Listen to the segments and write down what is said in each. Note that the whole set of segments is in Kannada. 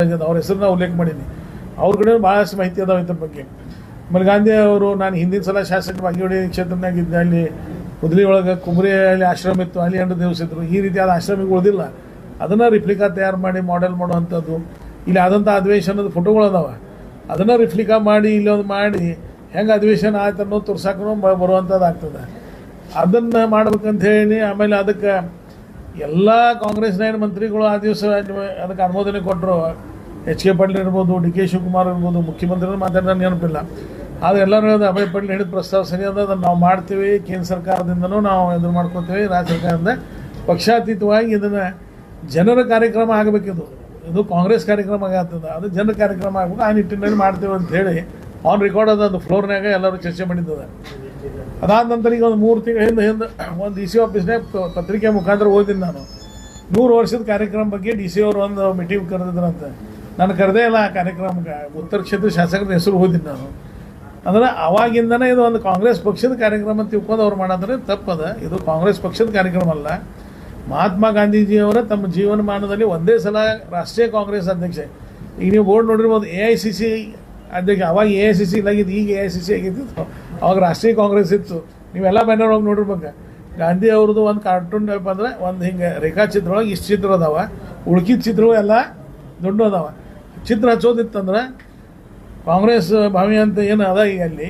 ಅವ್ರ ಹೆಸರನ್ನ ಉಲ್ಲೇಖ ಮಾಡೀನಿ. ಅವ್ರ ಕಡೆ ಭಾಳಷ್ಟು ಮಾಹಿತಿ ಅದಾವ ಇದ್ರ ಬಗ್ಗೆ. ಆಮೇಲೆ ಗಾಂಧಿ ಅವರು ನಾನು ಹಿಂದಿನ ಸಲ ಶಾಸಕ ಬಾಗೇವಾಡಿ ಕ್ಷೇತ್ರನಾಗಿದ್ದೆ. ಅಲ್ಲಿ ಹುದ್ಲಿ ಒಳಗೆ ಕುಮರಿಯಲ್ಲಿ ಆಶ್ರಮ ಇತ್ತು, ಅಲ್ಲಿ 2 ದಿವಸ ಇದ್ರು. ಈ ರೀತಿಯಾದ ಆಶ್ರಮಗಳು ಉಳಿದಿಲ್ಲ. ಅದನ್ನು ರಿಪ್ಲಿಕಾ ತಯಾರು ಮಾಡಿ ಮಾಡೆಲ್ ಮಾಡುವಂಥದ್ದು. ಇಲ್ಲಿ ಆದಂಥ ಅಧಿವೇಶನದ ಫೋಟೋಗಳು ಅದಾವ, ಅದನ್ನು ರಿಪ್ಲಿಕಾ ಮಾಡಿ ಇಲ್ಲೊಂದು ಮಾಡಿ ಹೆಂಗೆ ಅಧಿವೇಶನ ಆಯ್ತು ಅನ್ನೋದು ತೋರ್ಸಕ್ಕೂ ಬರುವಂಥದ್ದು ಆಗ್ತದೆ. ಅದನ್ನು ಮಾಡ್ಬೇಕಂತ ಹೇಳಿ ಆಮೇಲೆ ಅದಕ್ಕೆ ಎಲ್ಲ ಕಾಂಗ್ರೆಸ್ನ ಮಂತ್ರಿಗಳು ಆ ದಿವಸ ಅದಕ್ಕೆ ಅನುಮೋದನೆ ಕೊಟ್ಟರು. ಎಚ್ ಕೆ ಪಾಟೀಲ್ ಇರ್ಬೋದು, ಡಿ ಕೆ ಶಿವಕುಮಾರ್ ಇರ್ಬೋದು, ಮುಖ್ಯಮಂತ್ರಿಗಳು ಮಾತಾಡಿದ ನೆನಪಿಲ್ಲ. ಆದರೆ ಎಲ್ಲರೂ ಹೇಳಿದ ಅಭಯ್ ಪಾಟೀಲ್ ಹೇಳಿದ ಪ್ರಸ್ತಾವ ಸರಿ ಅದ, ಅದನ್ನು ನಾವು ಮಾಡ್ತೀವಿ. ಕೇಂದ್ರ ಸರ್ಕಾರದಿಂದನೂ ನಾವು ಎದುರು ಮಾಡ್ಕೊತೀವಿ, ರಾಜ್ಯ ಸರ್ಕಾರದಿಂದ ಪಕ್ಷಾತೀತವಾಗಿ ಇದನ್ನು ಜನರ ಕಾರ್ಯಕ್ರಮ ಆಗಬೇಕಿದು. ಇದು ಕಾಂಗ್ರೆಸ್ ಕಾರ್ಯಕ್ರಮ ಆಗತ್ತದ, ಅದು ಜನರ ಕಾರ್ಯಕ್ರಮ ಆಗ್ಬೇಕು. ಆ ನಿಟ್ಟಿನಲ್ಲಿ ಮಾಡ್ತೇವೆ ಅಂತ ಹೇಳಿ ಆನ್ ರೆಕಾರ್ಡ್ ಅದ, ಅದು ಫ್ಲೋರ್ನಾಗ ಎಲ್ಲರೂ ಚರ್ಚೆ ಮಾಡಿದ್ದದ. ಅದಾದ ನಂತರ ಈಗ ಒಂದು 3 ತಿಂಗಳ ಹಿಂದೆ ಒಂದು ಡಿ ಸಿ ಆಫೀಸ್ನಾಗ ಪತ್ರಿಕೆ ಮುಖಾಂತರ ಓದಿದ್ದು ನಾನು. 100 ವರ್ಷದ ಕಾರ್ಯಕ್ರಮ ಬಗ್ಗೆ ಡಿ ಸಿ ಅವರು ಒಂದು ಮೀಟಿಂಗ್ ಕರೆದಿದ್ರಂತೆ. ನಾನು ಕರೆದೇ ಇಲ್ಲ ಆ ಕಾರ್ಯಕ್ರಮಕ್ಕೆ. ಉತ್ತರ ಕ್ಷೇತ್ರ ಶಾಸಕರ ಹೆಸರು ಓದಿದ್ದು ನಾನು. ಅಂದ್ರೆ ಅವಾಗಿಂದನೇ ಇದು ಒಂದು ಕಾಂಗ್ರೆಸ್ ಪಕ್ಷದ ಕಾರ್ಯಕ್ರಮ ತಿಳ್ಕೊಂಡು ಅವ್ರು ಮಾಡಿದ್ರೆ ತಪ್ಪದ. ಇದು ಕಾಂಗ್ರೆಸ್ ಪಕ್ಷದ ಕಾರ್ಯಕ್ರಮ ಅಲ್ಲ. ಮಹಾತ್ಮ ಗಾಂಧೀಜಿಯವರ ತಮ್ಮ ಜೀವನಮಾನದಲ್ಲಿ ಒಂದೇ ಸಲ ರಾಷ್ಟ್ರೀಯ ಕಾಂಗ್ರೆಸ್ ಅಧ್ಯಕ್ಷ. ಈಗ ನೀವು ಬೋರ್ಡ್ ನೋಡಿರ್ಬೋದು, AICC ಅಧ್ಯಕ್ಷ. ಅವಾಗ AICC ಇಲ್ಲಾಗಿದ್ದು, ಈಗ AICC ಆಗಿತ್ತು. ಅವಾಗ ರಾಷ್ಟ್ರೀಯ ಕಾಂಗ್ರೆಸ್ ಇತ್ತು. ನೀವೆಲ್ಲ ಬ್ಯಾನರ್ ಹೋಗಿ ನೋಡಿರ್ಬೇಕು. ಗಾಂಧಿ ಅವ್ರದ್ದು ಒಂದು ಕಾರ್ಟೂನ್ ಟೈಪ್ ಅಂದರೆ ಒಂದು ಹಿಂಗೆ ರೇಖಾಚಿತ್ರ ಒಳಗೆ ಇಷ್ಟು ಚಿತ್ರ ಅದಾವ, ಉಳ್ಕಿದ ಚಿತ್ರಗಳು ಎಲ್ಲ ದೊಡ್ಡ ಅದಾವ. ಚಿತ್ರ ಹಚ್ಚೋದಿತ್ತಂದ್ರೆ ಕಾಂಗ್ರೆಸ್ ಭಾವಿ ಅಂತ ಏನು ಅದ. ಈಗ ಅಲ್ಲಿ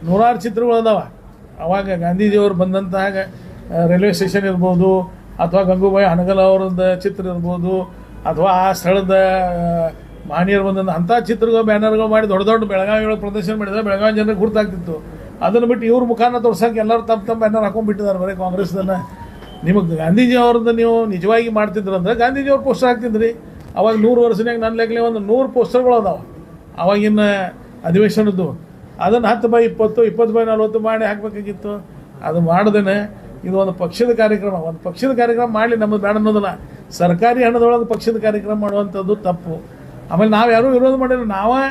100 ಚಿತ್ರಗಳು ಅದಾವ. ಅವಾಗ ಗಾಂಧೀಜಿಯವರು ಬಂದಂತಹ ರೈಲ್ವೆ ಸ್ಟೇಷನ್ ಇರ್ಬೋದು, ಅಥವಾ ಗಂಗೂಬಾಯಿ ಹನಗಲ್ ಅವ್ರದ್ದು ಚಿತ್ರ ಇರ್ಬೋದು, ಅಥವಾ ಆ ಸ್ಥಳದ ಮಹನೀಯರು ಬಂದಂಥ ಅಂಥ ಚಿತ್ರಗಳು ಬ್ಯಾನರ್ಗಳು ಮಾಡಿ ದೊಡ್ಡ ದೊಡ್ಡ ಬೆಳಗಾವಿ ಒಳಗೆ ಪ್ರದರ್ಶನ ಮಾಡಿದ್ರೆ ಬೆಳಗಾವಿ ಜನರಿಗೆ ಗುರ್ತಾಗ್ತಿತ್ತು. ಅದನ್ನು ಬಿಟ್ಟು ಇವ್ರ ಮುಖಾನ ತೋರ್ಸೋಕೆ ಎಲ್ಲರೂ ತಮ್ಮ ಬ್ಯಾನರ್ ಹಾಕೊಂಡ್ಬಿಟ್ಟಿದ್ದಾರೆ ಬರೀ ಕಾಂಗ್ರೆಸ್ದನ್ನು. ನಿಮಗೆ ಗಾಂಧೀಜಿ ಅವ್ರದ್ದು ನೀವು ನಿಜವಾಗಿ ಮಾಡ್ತಿದ್ರಂದ್ರೆ ಗಾಂಧೀಜಿಯವ್ರು ಪೋಸ್ಟರ್ ಹಾಕ್ತಿದ್ರಿ. ಅವಾಗ 100 ವರ್ಷನಾಗ ನನ್ನ ಲೆಕ್ಕಲೆ ಒಂದು 100 ಪೋಸ್ಟರ್ಗಳು ಅದಾವೆ ಅವಾಗಿನ ಅಧಿವೇಶನದ್ದು. ಅದನ್ನು 10x20, 20x40 ಮಾಡಿ ಹಾಕಬೇಕಾಗಿತ್ತು. ಅದು ಮಾಡ್ದೇನೆ ಇದು ಒಂದು ಪಕ್ಷದ ಕಾರ್ಯಕ್ರಮ. ಒಂದು ಪಕ್ಷದ ಕಾರ್ಯಕ್ರಮ ಮಾಡಲಿ, ನಮ್ಮದು ಬೇಡ ಅನ್ನೋದಲ್ಲ. ಸರ್ಕಾರಿ ಹಣದೊಳಗೆ ಪಕ್ಷದ ಕಾರ್ಯಕ್ರಮ ಮಾಡುವಂಥದ್ದು ತಪ್ಪು. ಆಮೇಲೆ ನಾವು ಯಾರೂ ವಿರೋಧ ಮಾಡಿಲ್ಲ. ನಾವೇ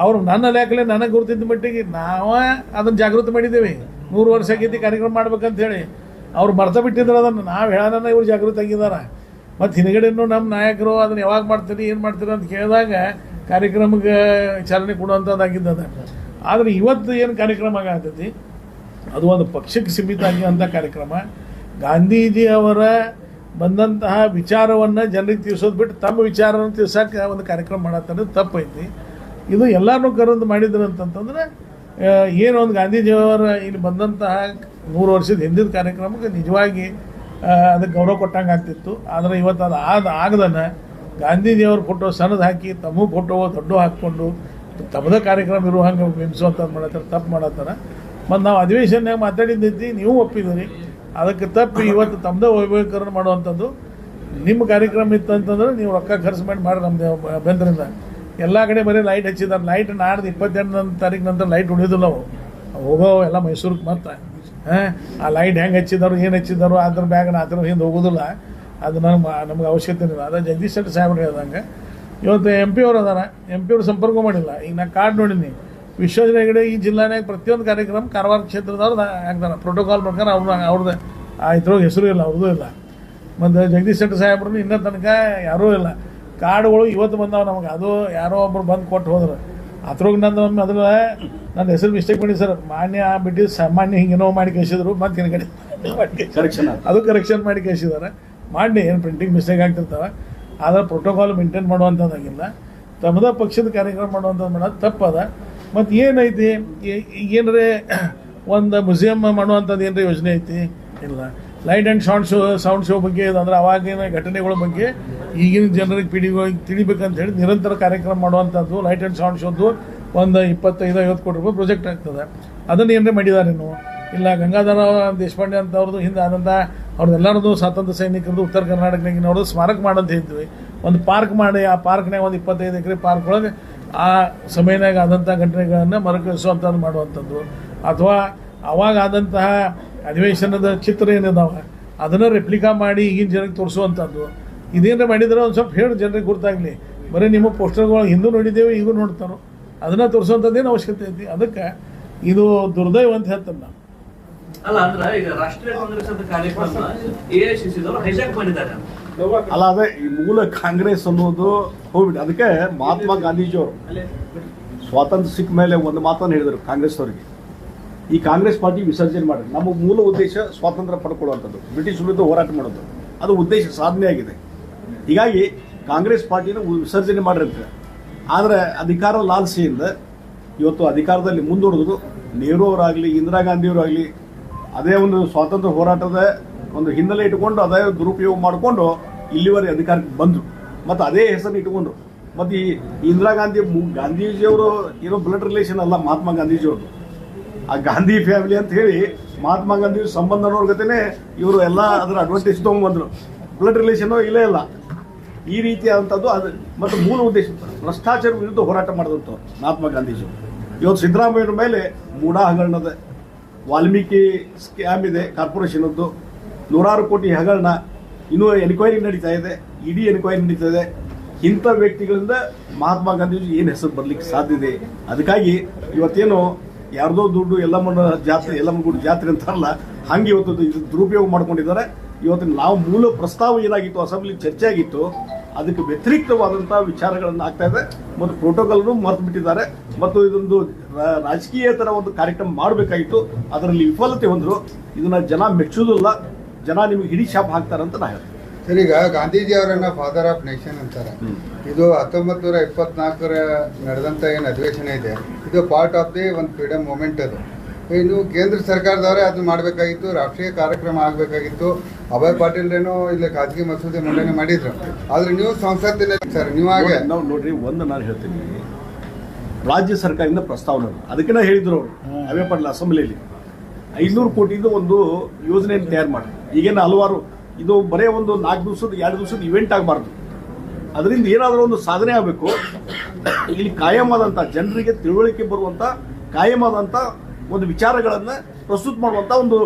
ಅವ್ರು ನನ್ನ ಲೆಕ್ಕಲೆ ನನಗೆ ಗುರುತಿದ್ದ ಮಟ್ಟಿಗೆ ನಾವೇ ಅದನ್ನು ಜಾಗೃತಿ ಮಾಡಿದ್ದೇವೆ. 100 ವರ್ಷ ಆಗೈತಿ ಕಾರ್ಯಕ್ರಮ ಮಾಡ್ಬೇಕಂತ ಹೇಳಿ ಅವ್ರು ಮರ್ತ ಬಿಟ್ಟಿದ್ರು. ಅದನ್ನು ನಾವು ಹೇಳೋಣ, ಇವ್ರು ಜಾಗೃತಿ ಆಗಿದ್ದಾರೆ. ಮತ್ತು ಹಿಂದ್ಗಡೆನೂ ನಮ್ಮ ನಾಯಕರು ಅದನ್ನು ಯಾವಾಗ ಮಾಡ್ತೀರಿ, ಏನು ಮಾಡ್ತೀರಿ ಅಂತ ಕೇಳಿದಾಗ ಕಾರ್ಯಕ್ರಮಕ್ಕೆ ಚಾಲನೆ ಕೊಡುವಂಥದ್ದಾಗಿದ್ದದ. ಆದರೆ ಇವತ್ತು ಏನು ಕಾರ್ಯಕ್ರಮ ಆಗತೈತಿ ಅದು ಒಂದು ಪಕ್ಷಕ್ಕೆ ಸೀಮಿತ ಆಗಿರುವಂಥ ಕಾರ್ಯಕ್ರಮ. ಗಾಂಧೀಜಿಯವರ ಬಂದಂತಹ ವಿಚಾರವನ್ನು ಜನರಿಗೆ ತಿಳಿಸೋದು ಬಿಟ್ಟು ತಮ್ಮ ವಿಚಾರವನ್ನು ತಿಳಿಸೋಕೆ ಒಂದು ಕಾರ್ಯಕ್ರಮ ಮಾಡತ್ತಂದ್ರೆ ತಪ್ಪೈತಿ. ಇದು ಎಲ್ಲರೂ ಕರೆದು ಮಾಡಿದ್ರು ಅಂತಂತಂದ್ರೆ ಏನು ಒಂದು ಗಾಂಧೀಜಿಯವರ ಇಲ್ಲಿ ಬಂದಂತಹ 100 ವರ್ಷದ ಹಿಂದಿನ ಕಾರ್ಯಕ್ರಮಕ್ಕೆ ನಿಜವಾಗಿ ಅದಕ್ಕೆ ಗೌರವ ಕೊಟ್ಟಂಗೆ ಆಗ್ತಿತ್ತು. ಆದರೆ ಇವತ್ತು ಅದು ಆಗದನ್ನು ಗಾಂಧೀಜಿಯವ್ರ ಫೋಟೋ ಸಣ್ಣದು ಹಾಕಿ ತಮ್ಮ ಫೋಟೋ ದೊಡ್ಡ ಹಾಕ್ಕೊಂಡು ತಮ್ಮದೇ ಕಾರ್ಯಕ್ರಮ ಇರೋ ಹಂಗೆ ಬಿಂಬಿಸುವಂಥದ್ದು ಮಾಡತ್ತಾರೆ, ತಪ್ಪು ಮಾಡತ್ತಾರೆ. ಮತ್ತು ನಾವು ಅಧಿವೇಶನಾಗ ಮಾತಾಡಿದ್ದೈತಿ, ನೀವು ಒಪ್ಪಿದ್ದೀರಿ. ಅದಕ್ಕೆ ತಪ್ಪು ಇವತ್ತು ತಮ್ಮದೇ ವೈಭವೀಕರಣ ಮಾಡುವಂಥದ್ದು. ನಿಮ್ಮ ಕಾರ್ಯಕ್ರಮ ಇತ್ತು ಅಂತಂದ್ರೆ ನೀವು ರೊಕ್ಕ ಖರ್ಚು ಮಾಡಿ ನಮ್ಮದು ಅಭ್ಯಂತರದಿಂದ. ಎಲ್ಲ ಕಡೆ ಬರೀ ಲೈಟ್ ಹಚ್ಚಿದ್ದಾರೆ. ಲೈಟ್ ನಾಡ್ದು 28ನೇ ತಾರೀಕು ನಂತರ ಲೈಟ್ ಉಳಿಯೋದಿಲ್ಲ. ಅವು ಹೋಗೋ ಎಲ್ಲ ಮೈಸೂರಿಗೆ ಮತ್ತೆ ಆ ಲೈಟ್ ಹೆಂಗೆ ಹಚ್ಚಿದಾರು, ಏನು ಹಚ್ಚಿದಾರು, ಅದ್ರ ಬ್ಯಾಗ್ನ ಆ ಥರ ಹಿಂದೆ ಹೋಗೋದಿಲ್ಲ. ಅದು ನಮ್ಗೆ ಅವಶ್ಯಕತೆ ಇಲ್ಲ. ಅದೇ ಜಗದೀಶ್ ಶೆಟ್ಟರ್ ಸಾಹೇಬ್ರು ಹೇಳ್ದಂಗೆ ಇವತ್ತು MP ಅವ್ರು ಅದಾರ, MP ಅವ್ರು ಸಂಪರ್ಕ ಮಾಡಿಲ್ಲ. ಈಗ ನಾನು ಕಾರ್ಡ್ ನೋಡೀನಿ, ವಿಶ್ವೇಶ್ವರ ಹೆಗಡೆ ಈ ಜಿಲ್ಲಾನಾಗ ಪ್ರತಿಯೊಂದು ಕಾರ್ಯಕ್ರಮ ಕಾರವಾರ ಕ್ಷೇತ್ರದವ್ರು ಆಗ್ತಾರೆ. ಪ್ರೋಟೋಕಾಲ್ ಪ್ರಕಾರ ಅವ್ರದ್ದು ಇದ್ರೊಳಗೆ ಹೆಸರು ಇಲ್ಲ, ಅವ್ರದ್ದು ಇಲ್ಲ. ಮತ್ತು ಜಗದೀಶ್ ಶೆಟ್ಟರ್ ಸಾಹೇಬ್ರು ಇನ್ನೂ ತನಕ ಯಾರೂ ಇಲ್ಲ. ಕಾರ್ಡ್ಗಳು ಇವತ್ತು ಬಂದಾವ ನಮಗೆ. ಅದು ಯಾರೋ ಒಬ್ರು ಬಂದು ಕೊಟ್ಟು ಹೋದ್ರು. ಅದ್ರೊಳಗೆ ನಂದು ಅದ್ರ ನನ್ನ ಹೆಸರು ಮಿಸ್ಟೇಕ್ ಮಾಡಿ ಸರ್, ಮಾನ್ಯ ಬಿಟ್ಟು ಸಾಮಾನ್ಯ ಹಿಂಗೇನೋ ಮಾಡಿ ಕಳಿಸಿದ್ರು. ಮತ್ತು ಹಿಂದ್ಗಡೆ ಅದು ಕರೆಕ್ಷನ್ ಮಾಡಿ ಕಳಿಸಿದ್ದಾರೆ. ಮಾಡಿ ಏನು ಪ್ರಿಂಟಿಂಗ್ ಮಿಸ್ಟೇಕ್ ಆಗ್ತಿರ್ತಾವೆ. ಆದರೆ ಪ್ರೋಟೋಕಾಲ್ ಮೇಂಟೈನ್ ಮಾಡುವಂಥದ್ದಾಗಿಲ್ಲ. ತಮ್ಮದ ಪಕ್ಷದ ಕಾರ್ಯಕ್ರಮ ಮಾಡುವಂಥದ್ದು ಮಾಡೋದು ತಪ್ಪದ. ಮತ್ತು ಏನೈತಿ ಏನರೇ ಒಂದು ಮ್ಯೂಸಿಯಮ್ ಮಾಡುವಂಥದ್ದು ಏನರ ಯೋಜನೆ ಐತಿ ಇಲ್ಲ. ಲೈಟ್ ಆ್ಯಂಡ್ ಸೌಂಡ್ ಶೋ ಬಗ್ಗೆ ಅಂದರೆ ಅವಾಗಿನ ಘಟನೆಗಳ ಬಗ್ಗೆ ಈಗಿನ ಜನರಿಗೆ ಪೀಳಿಗೆಗಳಿಗೆ ತಿಳಿಬೇಕಂತ ಹೇಳಿ ನಿರಂತರ ಕಾರ್ಯಕ್ರಮ ಮಾಡುವಂಥದ್ದು. ಲೈಟ್ ಆ್ಯಂಡ್ ಸೌಂಡ್ ಶೋದು ಒಂದು 25-50 ಕೋಟಿ ರೂಪಾಯಿ ಪ್ರಾಜೆಕ್ಟ್ ಆಗ್ತದೆ. ಅದನ್ನು ಏನರೇ ಮಾಡಿದಾರೇನು ಇಲ್ಲ. ಗಂಗಾಧರ ದೇಶಪಾಂಡೆ ಅಂತ ಅವ್ರದ್ದು ಹಿಂದೆ ಆದಂಥ ಅವ್ರದ್ದೆಲ್ಲರದು ಸ್ವಾತಂತ್ರ್ಯ ಸೈನಿಕರದ್ದು ಉತ್ತರ ಕರ್ನಾಟಕನಾಗಿನ ಅವ್ರದ್ದು ಸ್ಮಾರಕ ಮಾಡಂತ ಹೇಳ್ತೀವಿ. ಒಂದು ಪಾರ್ಕ್ ಮಾಡಿ ಆ ಪಾರ್ಕ್ನಾಗ ಒಂದು 25 ಎಕರೆ ಪಾರ್ಕ್ ಒಳಗೆ ಆ ಸಮಯನಾಗ ಆದಂಥ ಘಟನೆಗಳನ್ನು ಮರುಕಳಿಸುವಂಥದ್ದು ಮಾಡುವಂಥದ್ದು. ಅಥವಾ ಅವಾಗ ಆದಂತಹ ಅಧಿವೇಶನದ ಚಿತ್ರ ಏನಿದಾವೆ ಅದನ್ನು ರೆಪ್ಲಿಕಾ ಮಾಡಿ ಈಗಿನ ಜನರಿಗೆ ತೋರಿಸುವಂಥದ್ದು. ಇದೇನಾರ ಮಾಡಿದ್ರೆ ಒಂದು ಸ್ವಲ್ಪ ಹೇಳಿ ಜನರಿಗೆ ಗುರ್ತಾಗಲಿ. ಬರೀ ನಿಮ್ಮ ಪೋಸ್ಟರ್ಗಳು ಹಿಂದೂ ನೋಡಿದ್ದೇವೆ, ಈಗೂ ನೋಡ್ತಾರೋ. ಅದನ್ನು ತೋರಿಸುವಂಥದ್ದೇನು ಅವಶ್ಯಕತೆ ಐತಿ. ಅದಕ್ಕೆ ಇದು ದುರ್ದೈವ ಅಂತ ಹೇಳ್ತಾನೆ ನಾನು. ಅಲ್ಲ ಅಂದ್ರೆ ಈಗ ರಾಷ್ಟ್ರೀಯ ಕಾಂಗ್ರೆಸ್ ಅಂತ ಕಾರ್ಯಕ್ರಮ AICC ಹೈಜಾಕ್ ಮಾಡಿದ್ದಾರೆ. ಅಲ್ಲ ಅದೇ ಈ ಮೂಲ ಕಾಂಗ್ರೆಸ್ ಅನ್ನೋದು ಹೋಗ್ಬಿಟ್ಟು ಅದಕ್ಕೆ ಮಹಾತ್ಮ ಗಾಂಧೀಜಿಯವರು ಸ್ವಾತಂತ್ರ್ಯ ಸಿಕ್ಕ ಮೇಲೆ ಒಂದು ಮಾತನ್ನು ಹೇಳಿದರು ಕಾಂಗ್ರೆಸ್ ಅವರಿಗೆ, ಈ ಕಾಂಗ್ರೆಸ್ ಪಾರ್ಟಿ ವಿಸರ್ಜನೆ ಮಾಡಿ, ನಮ್ಮ ಮೂಲ ಉದ್ದೇಶ ಸ್ವಾತಂತ್ರ್ಯ ಪಡ್ಕೊಳ್ಳುವಂಥದ್ದು, ಬ್ರಿಟಿಷ್ ವಿರುದ್ಧ ಹೋರಾಟ ಮಾಡೋದು, ಅದು ಉದ್ದೇಶ ಸಾಧನೆ ಆಗಿದೆ. ಹೀಗಾಗಿ ಕಾಂಗ್ರೆಸ್ ಪಾರ್ಟಿನ ವಿಸರ್ಜನೆ ಮಾಡಿರ್ತಾರೆ. ಆದರೆ ಅಧಿಕಾರ ಲಾಲಸೆಯಿಂದ ಇವತ್ತು ಅಧಿಕಾರದಲ್ಲಿ ಮುಂದುವರೆದ್ರು ನೆಹರು ಅವರಾಗಲಿ ಇಂದಿರಾ ಗಾಂಧಿಯವರಾಗಲಿ ಅದೇ ಒಂದು ಸ್ವಾತಂತ್ರ್ಯ ಹೋರಾಟದ ಒಂದು ಹಿನ್ನೆಲೆ ಇಟ್ಕೊಂಡು ಅದೇ ದುರುಪಯೋಗ ಮಾಡಿಕೊಂಡು ಇಲ್ಲಿವರೆಗೆ ಅಧಿಕಾರಕ್ಕೆ ಬಂದರು ಮತ್ತು ಅದೇ ಹೆಸರನ್ನು ಇಟ್ಕೊಂಡ್ರು. ಮತ್ತು ಈ ಇಂದಿರಾ ಗಾಂಧೀಜಿಯವರು ಏನೋ ಬ್ಲಡ್ ರಿಲೇಷನ್ ಅಲ್ಲ ಮಹಾತ್ಮ ಗಾಂಧೀಜಿಯವರು, ಆ ಗಾಂಧಿ ಫ್ಯಾಮಿಲಿ ಅಂತ ಹೇಳಿ ಮಹಾತ್ಮ ಗಾಂಧಿ ಸಂಬಂಧ ನೋಡ್ಕತೇನೆ ಇವರು ಎಲ್ಲ ಅದರ ಅಡ್ವಾಂಟೇಜ್ ತೊಗೊಂಡ್ಬಂದರು. ಬ್ಲಡ್ ರಿಲೇಷನ್ ಇಲ್ಲೇ ಇಲ್ಲ. ಈ ರೀತಿಯಾದಂಥದ್ದು ಅದು ಮತ್ತು ಮೂಲ ಉದ್ದೇಶ ಭ್ರಷ್ಟಾಚಾರ ವಿರುದ್ಧ ಹೋರಾಟ ಮಾಡಿದಂಥವ್ರು ಮಹಾತ್ಮ ಗಾಂಧೀಜಿಯವರು. ಇವತ್ತು ಸಿದ್ದರಾಮಯ್ಯರ ಮೇಲೆ ಮೂಢ ಹಗರಣದ ವಾಲ್ಮೀಕಿ ಸ್ಕ್ಯಾಮ್ ಇದೆ, ಕಾರ್ಪೊರೇಷನದ್ದು 100 ಕೋಟಿ ಹಗರಣ, ಇನ್ನೂ ಎನ್ಕ್ವೈರಿ ನಡೀತಾ ಇದೆ, ಇಡೀ ಎನ್ಕ್ವೈರಿ ನಡೀತಾ ಇದೆ. ಇಂಥ ವ್ಯಕ್ತಿಗಳಿಂದ ಮಹಾತ್ಮ ಗಾಂಧೀಜಿ ಏನು ಹೆಸರು ಬರಲಿಕ್ಕೆ ಸಾಧ್ಯ ಇದೆ. ಅದಕ್ಕಾಗಿ ಇವತ್ತೇನು ಯಾರ್ದೋ ದುಡ್ಡು ಎಲ್ಲಮ್ಮನ ಜಾತ್ರೆ, ಎಲ್ಲಮ್ಮನ ಗುಡಿ ಜಾತ್ರೆ ಅಂತಾರಲ್ಲ, ಹಂಗೆ ಇವತ್ತು ಇದು ದುರುಪಯೋಗ ಮಾಡ್ಕೊಂಡಿದ್ದಾರೆ. ಇವತ್ತು ನಾವು ಮೂಲ ಪ್ರಸ್ತಾವ ಏನಾಗಿತ್ತು ಅಸೆಂಬ್ಲಿ ಚರ್ಚೆ ಆಗಿತ್ತು, ಅದಕ್ಕೆ ವ್ಯತಿರಿಕ್ತವಾದಂಥ ವಿಚಾರಗಳನ್ನು ಆಗ್ತಾ ಇದೆ ಮತ್ತು ಪ್ರೋಟೋಕಾಲ್ನು ಮರೆತು ಬಿಟ್ಟಿದ್ದಾರೆ. ಮತ್ತು ಇದೊಂದು ರಾಜಕೀಯೇತರ ಒಂದು ಕಾರ್ಯಕ್ರಮ ಮಾಡಬೇಕಾಗಿತ್ತು, ಅದರಲ್ಲಿ ವಿಫಲತೆ ಹೊಂದರು. ಇದನ್ನ ಜನ ಮೆಚ್ಚುವುದಿಲ್ಲ, ಜನ ನಿಮಗೆ ಹಿಡಿ ಶಾಪ್ ಹಾಕ್ತಾರಂತ ನಾ ಹೇಳ್ತೀನಿ. ಸರ್, ಈಗ ಗಾಂಧೀಜಿ ಅವರನ್ನ ಫಾದರ್ ಆಫ್ ನೇಷನ್ ಅಂತಾರೆ. ಇದು 1924 ನಡೆದಂತ ಏನು ಅಧಿವೇಶನ ಇದೆ, ಇದು ಪಾರ್ಟ್ ಆಫ್ ದಿ ಒಂದು ಫ್ರೀಡಮ್ ಮೂಮೆಂಟ್. ಅದು ಇನ್ನು ಕೇಂದ್ರ ಸರ್ಕಾರದವರೇ ಅದು ಮಾಡಬೇಕಾಗಿತ್ತು, ರಾಷ್ಟ್ರೀಯ ಕಾರ್ಯಕ್ರಮ ಆಗಬೇಕಾಗಿತ್ತು. ಅಭಯ್ ಪಾಟೀಲ್ರೇನೋ ಇಲ್ಲಿ ಖಾಸಗಿ ಮಸೂದೆ ಮಂಡನೆ ಮಾಡಿದ್ರು, ಆದ್ರೆ ನೀವು ಸಂಸತ್ತಿನಲ್ಲಿ ಸರ್ ನೀವು ಹಾಗೆ ನಾವು ನೋಡ್ರಿ, ಒಂದು ನಾನು ಹೇಳ್ತೀನಿ, ರಾಜ್ಯ ಸರ್ಕಾರದಿಂದ ಪ್ರಸ್ತಾವನೆ ಅದಕ್ಕೆ ನಾ ಹೇಳಿದ್ರು ಅವರು ಅಭಯ್ ಪಾಟೀಲ್ ಅಸೆಂಬ್ಲಿಯಲ್ಲಿ 500 ಕೋಟಿದು ಒಂದು ಯೋಜನೆಯನ್ನು ತಯಾರು ಮಾಡಿ. ಈಗೇನು ಹಲವಾರು ಇದು ಬರೇ ಒಂದು 4 ದಿವಸದ 2 ದಿವಸದ ಇವೆಂಟ್ ಆಗಬಾರ್ದು, ಅದರಿಂದ ಏನಾದರೂ ಒಂದು ಸಾಧನೆ ಆಗಬೇಕು. ಇಲ್ಲಿ ಕಾಯಮಾದಂಥ ಜನರಿಗೆ ತಿಳುವಳಿಕೆ ಬರುವಂಥ ಕಾಯಮಾದಂಥ ಒಂದು ವಿಚಾರಗಳನ್ನು ಪ್ರಸ್ತುತ ಮಾಡುವಂಥ ಒಂದು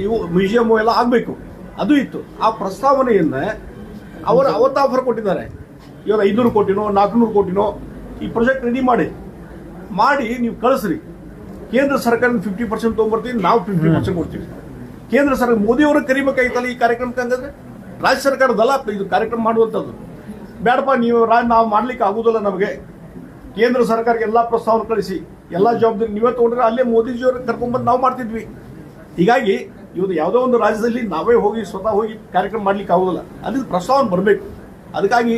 ಇವು ಮ್ಯೂಸಿಯಂ ಎಲ್ಲ ಆಗಬೇಕು, ಅದು ಇತ್ತು. ಆ ಪ್ರಸ್ತಾವನೆಯನ್ನು ಅವರು ಅವತ್ತು ಆಫರ್ ಕೊಟ್ಟಿದ್ದಾರೆ. ಇವಾಗ 500 ಕೋಟಿನೋ 400 ಕೋಟಿನೋ ಈ ಪ್ರಾಜೆಕ್ಟ್ ರೆಡಿ ಮಾಡಿ ನೀವು ಕಳಿಸ್ರಿ. ಕೇಂದ್ರ ಸರ್ಕಾರ 50% ತೊಗೊಂಬರ್ತೀವಿ, ನಾವು 50% ಕೊಡ್ತೀವಿ. ಕೇಂದ್ರ ಸರ್ಕಾರ ಮೋದಿಯವರ ಕರಿಬೇಕಾಗಿತ್ತಲ್ಲ ಈ ಕಾರ್ಯಕ್ರಮಕ್ಕೆ. ಹಂಗಂದ್ರೆ ರಾಜ್ಯ ಸರ್ಕಾರದಲ್ಲ ಇದು ಕಾರ್ಯಕ್ರಮ ಮಾಡುವಂಥದ್ದು. ಬೇಡಪ್ಪ ನೀವು ನಾವು ಮಾಡ್ಲಿಕ್ಕೆ ಆಗುದಿಲ್ಲ, ನಮಗೆ ಕೇಂದ್ರ ಸರ್ಕಾರಕ್ಕೆ ಎಲ್ಲ ಪ್ರಸ್ತಾವನೆ ಕಳಿಸಿ, ಎಲ್ಲ ಜವಾಬ್ದಾರಿ ನೀವೇ ತೊಗೊಂಡ್ರೆ ಅಲ್ಲೇ ಮೋದಿಜಿಯವ್ರಿಗೆ ಕರ್ಕೊಂಡ್ಬಂದು ನಾವು ಮಾಡ್ತಿದ್ವಿ. ಹೀಗಾಗಿ ಇವತ್ತು ಯಾವುದೋ ಒಂದು ರಾಜ್ಯದಲ್ಲಿ ನಾವೇ ಹೋಗಿ ಸ್ವತಃ ಹೋಗಿ ಕಾರ್ಯಕ್ರಮ ಮಾಡ್ಲಿಕ್ಕೆ ಆಗೋದಿಲ್ಲ, ಅದಕ್ಕೆ ಪ್ರಸ್ತಾವನೆ ಬರಬೇಕು. ಅದಕ್ಕಾಗಿ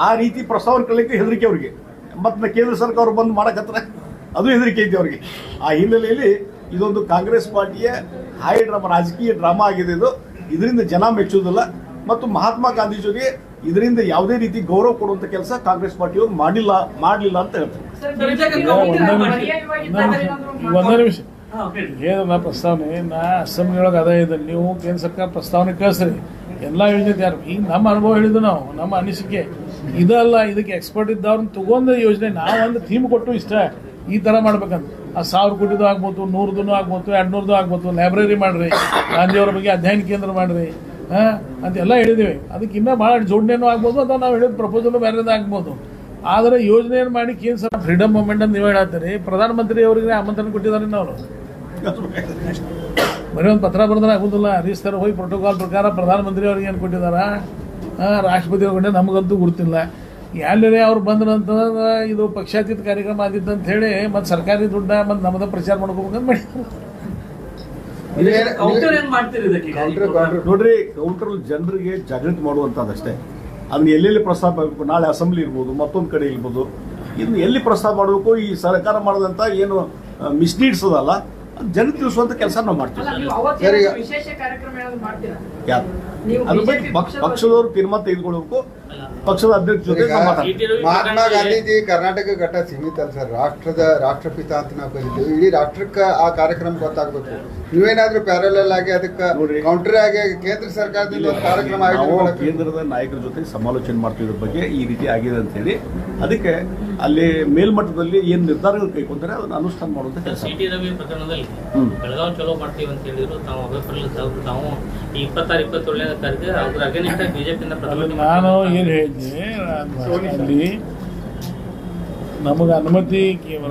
ಆ ರೀತಿ ಪ್ರಸ್ತಾವನೆ ಕಲಿಕ್ಕೆ ಹೆದರಿಕೆ ಅವರಿಗೆ. ಮತ್ತು ಕೇಂದ್ರ ಸರ್ಕಾರ ಬಂದು ಮಾಡಕತ್ರ ಅದು ಹೆದರಿಕೆ ಐತಿ ಅವರಿಗೆ. ಆ ಹಿನ್ನೆಲೆಯಲ್ಲಿ ಇದೊಂದು ಕಾಂಗ್ರೆಸ್ ಪಾರ್ಟಿಯ ಹಾಯ್ ಡ್ರಾಮಾ, ರಾಜಕೀಯ ಡ್ರಾಮಾ ಆಗಿದೆ ಇದು. ಇದರಿಂದ ಜನ ಮೆಚ್ಚುವುದಿಲ್ಲ ಮತ್ತು ಮಹಾತ್ಮ ಗಾಂಧೀಜಿಯವರಿಗೆ ಇದರಿಂದ ಯಾವುದೇ ರೀತಿ ಗೌರವ ಕೊಡುವಂತ ಕೆಲಸ ಕಾಂಗ್ರೆಸ್ ಪಾರ್ಟಿಯವರು ಮಾಡಲಿಲ್ಲ ಅಂತ ಹೇಳ್ತಾರೆ. ಒಂದೇ ನಿಮಿಷ ಏನಲ್ಲ ಪ್ರಸ್ತಾವನೆ ನಾ ಅಸೆಂಬ್ಲಿ ಒಳಗೆ ಅದೇ ಇದೆ. ನೀವು ಕೇಂದ್ರ ಸರ್ಕಾರ ಪ್ರಸ್ತಾವನೆ ಕಳಿಸ್ರಿ, ಎಲ್ಲ ಯೋಜನೆ ತಯಾರು. ಈಗ ನಮ್ಮ ಅನುಭವ ಹೇಳಿದ್ದು ನಾವು, ನಮ್ಮ ಅನಿಸಿಕೆ ಇದಲ್ಲ, ಇದಕ್ಕೆ ಎಕ್ಸ್ಪರ್ಟ್ ಇದ್ದವ್ರನ್ನ ತಗೊಂಡು ಯೋಜನೆ ನಾವು ಒಂದು ಥೀಮ್ ಕೊಟ್ಟು ಇಷ್ಟ ಈ ಥರ ಮಾಡ್ಬೇಕಂತ. ಆ 1000 ಕೋಟಿದು ಆಗ್ಬೋದು, 100ದು ಆಗ್ಬೋದು, 200ದು ಆಗ್ಬೋದು. ಲೈಬ್ರರಿ ಮಾಡ್ರಿ, ಗಾಂಧಿಯವರ ಬಗ್ಗೆ ಅಧ್ಯಯನ ಕೇಂದ್ರ ಮಾಡ್ರಿ ಅಂತೆಲ್ಲ ಹೇಳಿದ್ದೀವಿ. ಅದಕ್ಕೆ ಇನ್ನೂ ಭಾಳ ಜೋಡಣೆನೂ ಆಗ್ಬೋದು, ಅಥವಾ ನಾವು ಹೇಳಿದ ಪ್ರಪೋಸಲ್ ಬೇರೆದು ಆಗ್ಬೋದು. ಆದರೆ ಯೋಜನೆಯನ್ನು ಮಾಡಿ ಕೇಂದ್ರ ಸರ್ಕಾರ ಫ್ರೀಡಮ್ ಮೂವ್ಮೆಂಟ್ ಅಂತ ನೀವು ಹೇಳ್ತೀರಿ. ಪ್ರಧಾನಮಂತ್ರಿ ಅವರಿಗೆ ಆಮಂತ್ರಣ ಕೊಟ್ಟಿದ್ದಾರೆ ಅವರು, ಬರೀ ಒಂದು ಪತ್ರ ಬರೆದ್ರೆ ಆಗೋದಿಲ್ಲ. ರೀಸ್ತರ ಹೋಗಿ ಪ್ರೋಟೋಕಾಲ್ ಪ್ರಕಾರ ಪ್ರಧಾನಮಂತ್ರಿ ಅವ್ರಿಗೆ ಏನು ಕೊಟ್ಟಿದಾರ, ರಾಷ್ಟ್ರಪತಿ ಅವ್ರಿಗೆ ನಮಗಂತೂ ಗುರುತಿಲ್ಲ. ಎಲ್ಲರೇ ಅವ್ರು ಬಂದ್ರಂತಂದ್ರೆ ಇದು ಪಕ್ಷಾತೀತ ಕಾರ್ಯಕ್ರಮ ಆದಿತ್ತಂತ ಹೇಳಿ ಮತ್ತು ಸರ್ಕಾರಿ ದುಡ್ಡ ಮತ್ತು ನಮ್ಮದ ಪ್ರಚಾರ ಮಾಡ್ಕೋಬೇಕಂತ ಮಾಡಿದ್ರು. ನೋಡ್ರಿ, ಕೌಂಟರ್ ಜನರಿಗೆ ಜಾಗೃತಿ ಮಾಡುವಂಥದ್ದಷ್ಟೇ. ಅದನ್ನ ಎಲ್ಲೆಲ್ಲಿ ಪ್ರಸ್ತಾಪ ಆಗಬೇಕು, ನಾಳೆ ಅಸೆಂಬ್ಲಿ ಇರ್ಬೋದು, ಮತ್ತೊಂದು ಕಡೆ ಇರ್ಬೋದು, ಇದನ್ನ ಎಲ್ಲಿ ಪ್ರಸ್ತಾಪ ಮಾಡಬೇಕು, ಈ ಸರ್ಕಾರ ಮಾಡಿದಂಥ ಏನು ಮಿಸ್ಲೀಡ್ಸ್ ಅದಲ್ಲ ಅದು ಜನ ತಿಳಿಸುವಂತ ಕೆಲಸ ನಾವು ಮಾಡ್ತೀವಿ. ಅದ್ರ ಬಗ್ಗೆ ಪಕ್ಷದವರು ತೀರ್ಮಾನ ತೆಗೆದುಕೊಳ್ಬೇಕು, ಪಕ್ಷದ ಅಧ್ಯಕ್ಷ ಜೊತೆ ಮಹಾತ್ಮ ಗಾಂಧೀಜಿ ಕರ್ನಾಟಕ ಘಟ್ಟ ಸೀಮಿತ ಅಲ್ಲ ಸರ್, ರಾಷ್ಟ್ರಪಿತ ಅಂತ ನಾವು ಕರಿತೀವಿ. ಇಡೀ ರಾಷ್ಟ್ರಕ್ಕೆ ಆ ಕಾರ್ಯಕ್ರಮ ಗೊತ್ತಾಗಬೇಕು. ನೀವೇನಾದ್ರೂ ಪ್ಯಾರಲಲ್ ಆಗಿ ಅದಕ್ಕೆ ಕೌಂಟರ್ ಆಗಿ ಕೇಂದ್ರ ಸರ್ಕಾರದಿಂದ ಒಂದು ಕಾರ್ಯಕ್ರಮ ಕೇಂದ್ರದ ನಾಯಕರ ಜೊತೆ ಸಮಾಲೋಚನೆ ಮಾಡ್ತಿದ್ರ ಬಗ್ಗೆ ಈ ರೀತಿ ಆಗಿದೆ ಅಂತ ಹೇಳಿ ಅದಕ್ಕೆ ಅಲ್ಲಿ ಮೇಲ್ಮಟ್ಟದಲ್ಲಿ ಏನ್ ನಿರ್ಧಾರಗಳು ಕೈಗೊಂಡ್ರೆ ಅದನ್ನ ಅನುಷ್ಠಾನ ಮಾಡುವಂತ ಕೆಲಸ. ಪ್ರಕರಣದಲ್ಲಿ ಬೆಳಗಾವಿ ಚಲೋ ಮಾಡ್ತೀವಿ ಅಂತ ಹೇಳಿದ್ರು. ತಾವು 26-27ನೇ ತಾರೀಕು ಅವ್ರ ಅಗೇನಿಸ್ಟ್ ಬಿಜೆಪಿಯಿಂದ ನಾನು ಏನು ಹೇಳಿದ್ದೆ, ಅಲ್ಲಿ ನಮಗೆ ಅನುಮತಿ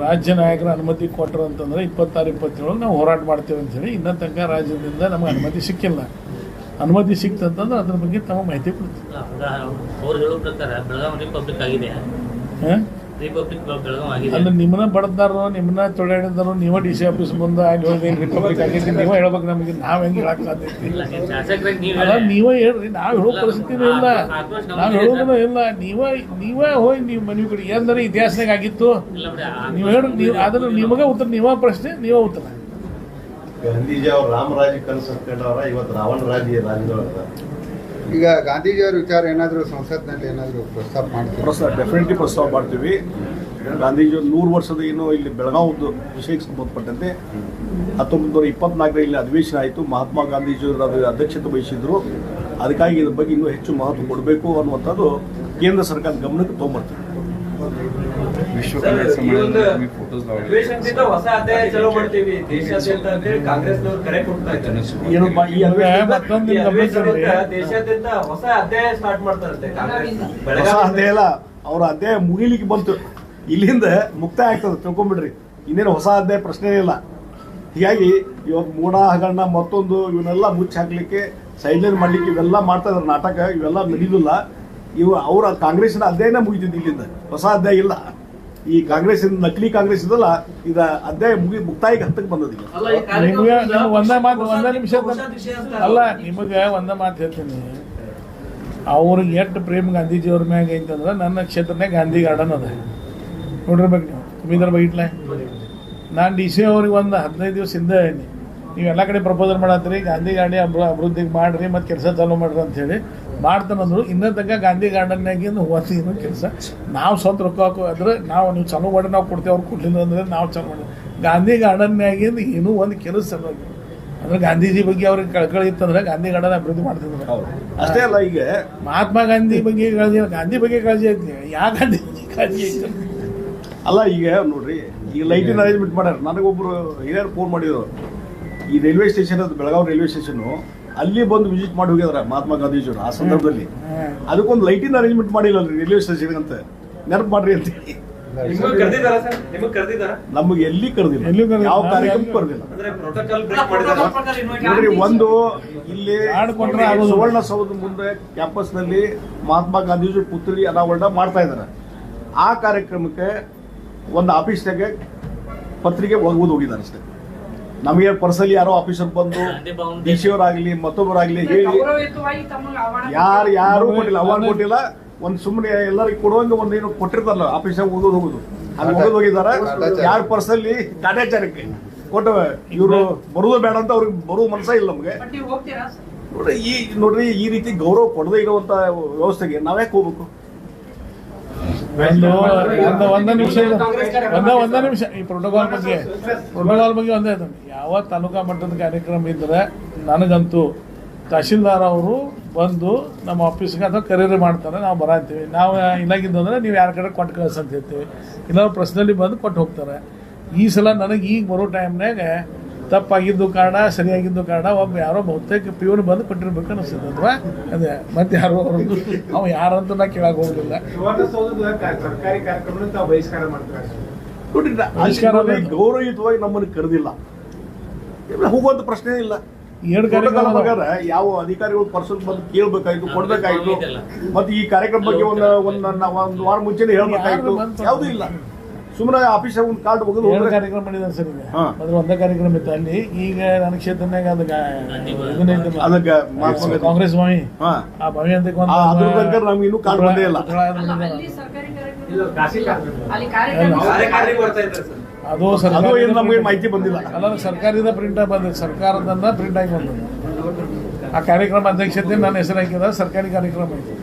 ರಾಜ್ಯ ನಾಯಕರ ಅನುಮತಿ ಕೊಟ್ಟರು ಅಂತಂದ್ರೆ 26-27 ನಾವು ಹೋರಾಟ ಮಾಡ್ತೇವೆ ಅಂತ ಹೇಳಿ. ಇನ್ನೂ ತನಕ ರಾಜ್ಯದಿಂದ ನಮಗೆ ಅನುಮತಿ ಸಿಕ್ಕಿಲ್ಲ. ಅನುಮತಿ ಸಿಕ್ತಂತಂದ್ರೆ ಅದ್ರ ಬಗ್ಗೆ ತಾವು ಮಾಹಿತಿ ಕೊಡ್ತೀವಿ. ಅವ್ರು ಹೇಳೋ ಪ್ರಕಾರ ಬೆಳಗಾವಿ ರಿಪಬ್ಲಿಕ್ ಆಗಿದೆ, ರಿಪಬ್ಲಿಕ್ ಬೆಳಗಾವಿ ಆಗಿದೆ. ಅಂದ್ರೆ ನಿಮ್ಮನ್ನ ಬಡದಾರೋ ನಿಮ್ಮನ್ನ ತೊಡಾಡಿದಾರೋ ನೀವೇ ಡಿ ಸಿ ಆಫೀಸ್ ಮುಂದೆ ಅಲ್ಲಿ ಹೋಗಿ ರಿಪಬ್ಲಿಕ್ ಆಗೈತಿ ನೀವೇ ಹೇಳ್ಬೇಕು. ನಮಗೆ ನಾವ್ ಹೆಂಗೆ ಹೇಳಕ್ ಸಾಧ್ಯ ಐತಿ? ಶಾಸಕರಾಗಿ ನೀವು ಅಲ್ಲ ನೀವೇ ಹೇಳ್ರಿ, ನಾವ್ ಹೇಳೋ ಪರಿಸ್ಥಿತಿನೂ ಇಲ್ಲ, ನಾವ್ ಹೇಳೋದೂ ಇಲ್ಲ. ನೀವೇ ಹೋಗಿ ನೀವು ಮನೆ ಕಡೆ ಏನಂದ್ರೆ ಇತಿಹಾಸನಾಗ ಆಗಿತ್ತು ನೀವು ಹೇಳಿ, ನೀವು ಅದನ್ನು ನಿಮಗೆ ಉತ್ತರ, ನೀವೇ ಪ್ರಶ್ನೆ ನೀವೇ ಉತ್ತರ. ಗಾಂಧೀಜಿ ಅವ್ರು ರಾಮರಾಜ್ಯ ಕನಸು ಕಂಡವ್ರ, ಇವತ್ತು ರಾವಣ ರಾಜ್ಯದೊಳಗ. ಈಗ ಗಾಂಧೀಜಿಯವರ ವಿಚಾರ ಏನಾದರೂ ಸಂಸತ್ನಲ್ಲಿ ಏನಾದರೂ ಪ್ರಸ್ತಾಪ ಮಾಡ್ತೀವಿ? ಡೆಫಿನೆಟ್ಲಿ ಪ್ರಸ್ತಾವ ಮಾಡ್ತೀವಿ. ಗಾಂಧೀಜಿ 100 ವರ್ಷದ ಏನು ಇಲ್ಲಿ ಬೆಳಗಾವಿ ವಿಷಯಕ್ಕೆ ಸಂಬಂಧಪಟ್ಟಂತೆ 1924 ಇಲ್ಲಿ ಅಧಿವೇಶನ ಆಯಿತು. ಮಹಾತ್ಮ ಗಾಂಧೀಜಿಯವರು ಅದು ಅಧ್ಯಕ್ಷತೆ ವಹಿಸಿದ್ರು. ಅದಕ್ಕಾಗಿ ಇದ್ರ ಬಗ್ಗೆ ಇನ್ನೂ ಹೆಚ್ಚು ಮಹತ್ವ ಕೊಡಬೇಕು ಅನ್ನುವಂಥದ್ದು ಕೇಂದ್ರ ಸರ್ಕಾರದ ಗಮನಕ್ಕೆ ತೊಗೊಂಬರ್ತೀವಿ. ಹೊಸ ಅಧ್ಯಾಯ ಚಲೋ ಮಾಡ್ತೀವಿ ದೇಶಾದ್ಯಂತ ಅಂತೇಳಿ ಕಾಂಗ್ರೆಸ್ನವರು ಕರೆ ಕೊಡ್ತಾ ಇದ್ದಾರೆ. ದೇಶಾದ್ಯಂತ ಹೊಸ ಅಧ್ಯಾಯ ಸ್ಟಾರ್ಟ್ ಮಾಡ್ತಾರಂತೆ ಕಾಂಗ್ರೆಸ್. ಹೊಸ ಅಧ್ಯಾಯ ಅಲ್ಲ, ಅವ್ರ ಅಧ್ಯಾಯ ಮುಗಿಲಿಕ್ಕೆ ಬಂತು, ಇಲ್ಲಿಂದ ಮುಕ್ತಾಯ ಆಗ್ತದೆ ತಿಳ್ಕೊಂಬಿಡ್ರಿ. ಇನ್ನೇನು ಹೊಸ ಅಧ್ಯಾಯ ಪ್ರಶ್ನೆ ಇಲ್ಲ. ಹೀಗಾಗಿ ಇವತ್ತು ಮೂಡ ಹಗರಣ ಮತ್ತೊಂದು ಇವನ್ನೆಲ್ಲ ಮುಚ್ಚಿ ಹಾಕ್ಲಿಕ್ಕೆ ಸೈಡ್ಲೈನ್ ಮಾಡ್ಲಿಕ್ಕೆ ಇವೆಲ್ಲ ಮಾಡ್ತಾ ಇದಾರೆ ನಾಟಕ. ಇವೆಲ್ಲ ನಡೀಲಿಲ್ಲ. ಇವು ಅವರ ಕಾಂಗ್ರೆಸ್ನ ಅಧ್ಯಾಯನ ಮುಗಿತಿದ್ದು, ಇಲ್ಲಿಂದ ಹೊಸ ಅಧ್ಯಾಯ ಇಲ್ಲ. ಈ ಕಾಂಗ್ರೆಸ್ ನಕಲಿ ಕಾಂಗ್ರೆಸ್ ಇದಲ್ಲ, ಇದ ಅಧ್ಯಾಯ ಮುಕ್ತಾಯಕ್ಕೆ ಹತ್ತಕ್ಕೆ ಬಂದದಿಲ್ಲ. ನಿಮಗೆ ಒಂದೇ ನಿಮಿಷ ಅಲ್ಲ, ನಿಮಗೆ ಒಂದೇ ಮಾತು ಹೇಳ್ತೀನಿ. ಅವ್ರಿಗೆ ಎಷ್ಟು ಪ್ರೇಮ್ ಗಾಂಧೀಜಿಯವ್ರ ಮ್ಯಾಗ ಐತಂದ್ರೆ ನನ್ನ ಕ್ಷೇತ್ರನೇ ಗಾಂಧಿ ಗಾರ್ಡನ್ ಅದ, ನೋಡಿರ್ಬೇಕು ನೀವು. ತುಮಿದ್ರ ಬೈಟ್ಲೆ ನಾನು ಡಿ ಸಿ ಅವ್ರಿಗೆ ಒಂದು 15 ದಿವಸ ಹಿಂದೆ ನೀವು ಎಲ್ಲ ಕಡೆ ಪ್ರಪೋಸಲ್ ಮಾಡತ್ತೀರಿ ಗಾಂಧಿ ಗಾಡಿ ಅಭಿವೃದ್ಧಿಗೆ ಮಾಡಿರಿ ಮತ್ತು ಕೆಲಸ ಚಾಲೂ ಮಾಡ್ರಿ ಅಂಥೇಳಿ ಮಾಡ್ತಾನಂದ್ರು. ಇನ್ನೂ ತನಕ ಗಾಂಧಿ ಗಾರ್ಡನ್ನಾಗಿಂದು ಹೋಗ್ತೀವಿ ಕೆಲಸ. ನಾವು ಸ್ವಂತ ರೊಕ್ಕ ಹಾಕೋದ್ರೆ ನೀವು ಚಾಲೂ ಮಾಡಿ ನಾವು ಕೊಡ್ತೇವೆ, ಅವ್ರು ಕೊಡಲಿಲ್ಲ ಅಂದರೆ ನಾವು ಚಾಲೂ ಮಾಡಿ. ಗಾಂಧಿ ಗಾರ್ಡನ್ನಾಗಿಂದು ಏನೂ ಒಂದು ಕೆಲಸ ಸಲುವಾಗಿ ಅಂದ್ರೆ ಗಾಂಧೀಜಿ ಬಗ್ಗೆ ಅವ್ರಿಗೆ ಕಳ್ಕಳಿ ಇತ್ತಂದ್ರೆ ಗಾಂಧಿ ಗಾರ್ಡನ್ ಅಭಿವೃದ್ಧಿ ಮಾಡ್ತಿದ್ರು. ಅಷ್ಟೇ ಅಲ್ಲ, ಈಗ ಮಹಾತ್ಮ ಗಾಂಧಿ ಬಗ್ಗೆ ಕಾಳಜಿ, ಗಾಂಧಿ ಬಗ್ಗೆ ಕಾಳಜಿ ಐತಿ, ಯಾವ ಗಾಂಧಿ ಕಾಳಜಿ ಐತಿ ಅಲ್ಲ. ಈಗ ನೋಡ್ರಿ, ಈಗ ಲೈಟಿನ ಅರೇಂಜ್ಮೆಂಟ್ ಮಾಡ್ಯಾರ. ನನಗೊಬ್ರು ಹಿರಿಯರು ಫೋನ್ ಮಾಡಿದ್ರು. ಈ ರೈಲ್ವೆ ಸ್ಟೇಷನ್ ಅದು ಬೆಳಗಾವಿ ರೈಲ್ವೆ ಸ್ಟೇಷನ್, ಅಲ್ಲಿ ಬಂದು ವಿಸಿಟ್ ಮಾಡಿ ಹೋಗಿದಾರ ಮಹಾತ್ಮ ಗಾಂಧೀಜಿಯವರು. ಆ ಸಂದರ್ಭದಲ್ಲಿ ಅದಕ್ಕೊಂದು ಲೈಟಿನ ಅರೇಂಜ್ಮೆಂಟ್ ಮಾಡಿಲ್ಲ ರೈಲ್ವೆ ಸ್ಟೇಷನ್ ಅಂತ. ನೆನಪು ಮಾಡ್ರಿ ಅಂತ ನಮಗೆ ಎಲ್ಲಿ ಕರೆದಿಲ್ಲ, ಯಾವ ಕಾರ್ಯಕ್ರಮ ಕರೆದಿಲ್ಲ. ನೋಡ್ರಿ, ಒಂದು ಇಲ್ಲಿ ಸುವರ್ಣಸೌಧದ ಮುಂದೆ ಕ್ಯಾಂಪಸ್ ನಲ್ಲಿ ಮಹಾತ್ಮ ಗಾಂಧೀಜಿ ಪುತ್ಥಳಿ ಅನಾವರಣ ಮಾಡ್ತಾ ಇದ್ದಾರೆ. ಆ ಕಾರ್ಯಕ್ರಮಕ್ಕೆ ಒಂದು ಆಫೀಸ್ನಾಗೆ ಪತ್ರಿಕೆ ಹೋಗಿದ್ದಾರೆ ಅಷ್ಟೇ. ನಮಗೆ ಪರ್ಸನಲಿ ಯಾರೋ ಆಫೀಸರ್ ಬಂದು ಡಿ ಸಿ ಅವರಾಗ್ಲಿ ಮತ್ತೊಬ್ಬರಾಗ್ಲಿ ಹೇಳಿ ಯಾರು ಕೊಟ್ಟಿಲ್ಲ, ಅವಾರ್ಡ್ ಕೊಟ್ಟಿಲ್ಲ. ಒಂದು ಸುಮ್ಮನೆ ಎಲ್ಲರಿಗೂ ಕೊಡುವಂಗೆ ಒಂದೇನು ಕೊಟ್ಟಿರ್ತಾರಲ್ಲ ಆಫೀಸಾಗ ಹೋಗೋದು ಅಲ್ಲಿ ಹೋಗಿದ್ದಾರೆ. ಯಾರು ಪರ್ಸನಲಿ ಕಾಟಾಚಾರಕ್ಕೆ ಕೊಟ್ಟವ ಇವರು ಬರುವುದು ಬೇಡ ಅಂತ ಅವ್ರಿಗೆ ಬರುವ ಮನಸ್ಸ ಇಲ್ಲ ನಮಗೆ. ನೋಡ್ರಿ ಈ ರೀತಿ ಗೌರವ ಕೊಡದೇ ಇರುವಂತ ವ್ಯವಸ್ಥೆಗೆ ನಾವ್ಯಾಕೆ ಹೋಗ್ಬೇಕು? ಒಂದೇ ನಿಮಿಷ ಈ ಪ್ರೋಟೋಕಾಲ್ ಬಗ್ಗೆ ಒಂದೇ. ಯಾವ ತಾಲೂಕಾ ಮಟ್ಟದ ಕಾರ್ಯಕ್ರಮ ಇದ್ರೆ ನನಗಂತೂ ತಹಶೀಲ್ದಾರ್ ಅವರು ಬಂದು ನಮ್ಮ ಆಫೀಸ್ಗೆ ಅಥವಾ ಕರೀರಿ ಮಾಡ್ತಾರೆ, ನಾವು ಬರಂತೀವಿ. ನಾವು ಇಲ್ಲಾಗಿದ್ದು ಅಂದ್ರೆ ನೀವು ಯಾರ ಕಡೆ ಕೊಟ್ಟು ಕಳ್ಸ ಅಂತ ಹೇಳ್ತೀವಿ, ಇಲ್ಲ ಪರ್ಸ್ನಲಿ ಬಂದು ಕೊಟ್ಟು ಹೋಗ್ತಾರೆ. ಈ ಸಲ ನನಗೆ ಈಗ ಬರೋ ಟೈಮ್ನಾಗ ತಪ್ಪಾಗಿದ್ದು ಕಾರಣ ಸರಿಯಾಗಿದ್ದು ಕಾರಣ ಒಬ್ಬ ಯಾರೋ ಬಹುತೇಕ ಪ್ಯೂನ್ ಬಂದು ಕೊಟ್ಟಿರ್ಬೇಕು ಅನಿಸ್ತದೆ. ಅಥವಾ ಅದೇ ಮತ್ತೆ ಯಾರೋ ಅವ್ರದ್ದು ಅವ ಯಾರಂತೂ ನಾ ಕೇಳಕ್ ಹೋಗಲಿಲ್ಲ. ಗೌರವಯುತವಾಗಿ ನಮ್ಮನ್ನು ಕರೆದಿಲ್ಲ, ಹೋಗುವಂತ ಪ್ರಶ್ನೆ ಇಲ್ಲ. ಯಾವ ಅಧಿಕಾರಿಗಳು ಪರ್ಸನ್ ಬಂದು ಕೇಳ್ಬೇಕಾಯ್ತು, ಕೊಡ್ಬೇಕಾಯ್ತು. ಮತ್ತೆ ಈ ಕಾರ್ಯಕ್ರಮ ಬಗ್ಗೆ ಒಂದು ವಾರ ಮುಂಚೆನೆ ಹೇಳ್ಬೇಕಾಯ್ತು, ಯಾವುದೂ ಇಲ್ಲ. ಸುಮ್ಮನೆ ಆಫೀಸ್ ಒಂದು ಕಾರ್ಡ್ ಹೋಗೋದು. ಕಾರ್ಯಕ್ರಮ ಮಾಡಿದ್ದಾರೆ ಸರ್, ಈಗ ಅದ್ರ ಒಂದೇ ಕಾರ್ಯಕ್ರಮ ಇತ್ತು ಅಲ್ಲಿ. ಈಗ ನನ್ನ ಕ್ಷೇತ್ರನಾಗ ಕಾಂಗ್ರೆಸ್ ಭವಿ ಆ ಭವಿ ಅಂತ ನಮ್ಗೆ ಇನ್ನೂ ಕಾರ್ಡ್ ಬಂದೇ ಇಲ್ಲ. ಅದು ಸರ್ಕಾರ ನಮಗೆ ಮಾಹಿತಿ ಬಂದಿಲ್ಲ. ಅಲ್ಲ, ಸರ್ಕಾರದ ಪ್ರಿಂಟ್ ಬಂದಿದೆ, ಸರ್ಕಾರದಿಂದ ಪ್ರಿಂಟ್ ಆಗಿ ಬಂದಿದೆ. ಆ ಕಾರ್ಯಕ್ರಮ ಅಧ್ಯಕ್ಷತೆ ನನ್ನ ಹೆಸರು ಹಾಕಿದ ಸರ್ಕಾರಿ ಕಾರ್ಯಕ್ರಮ ಐತಿ.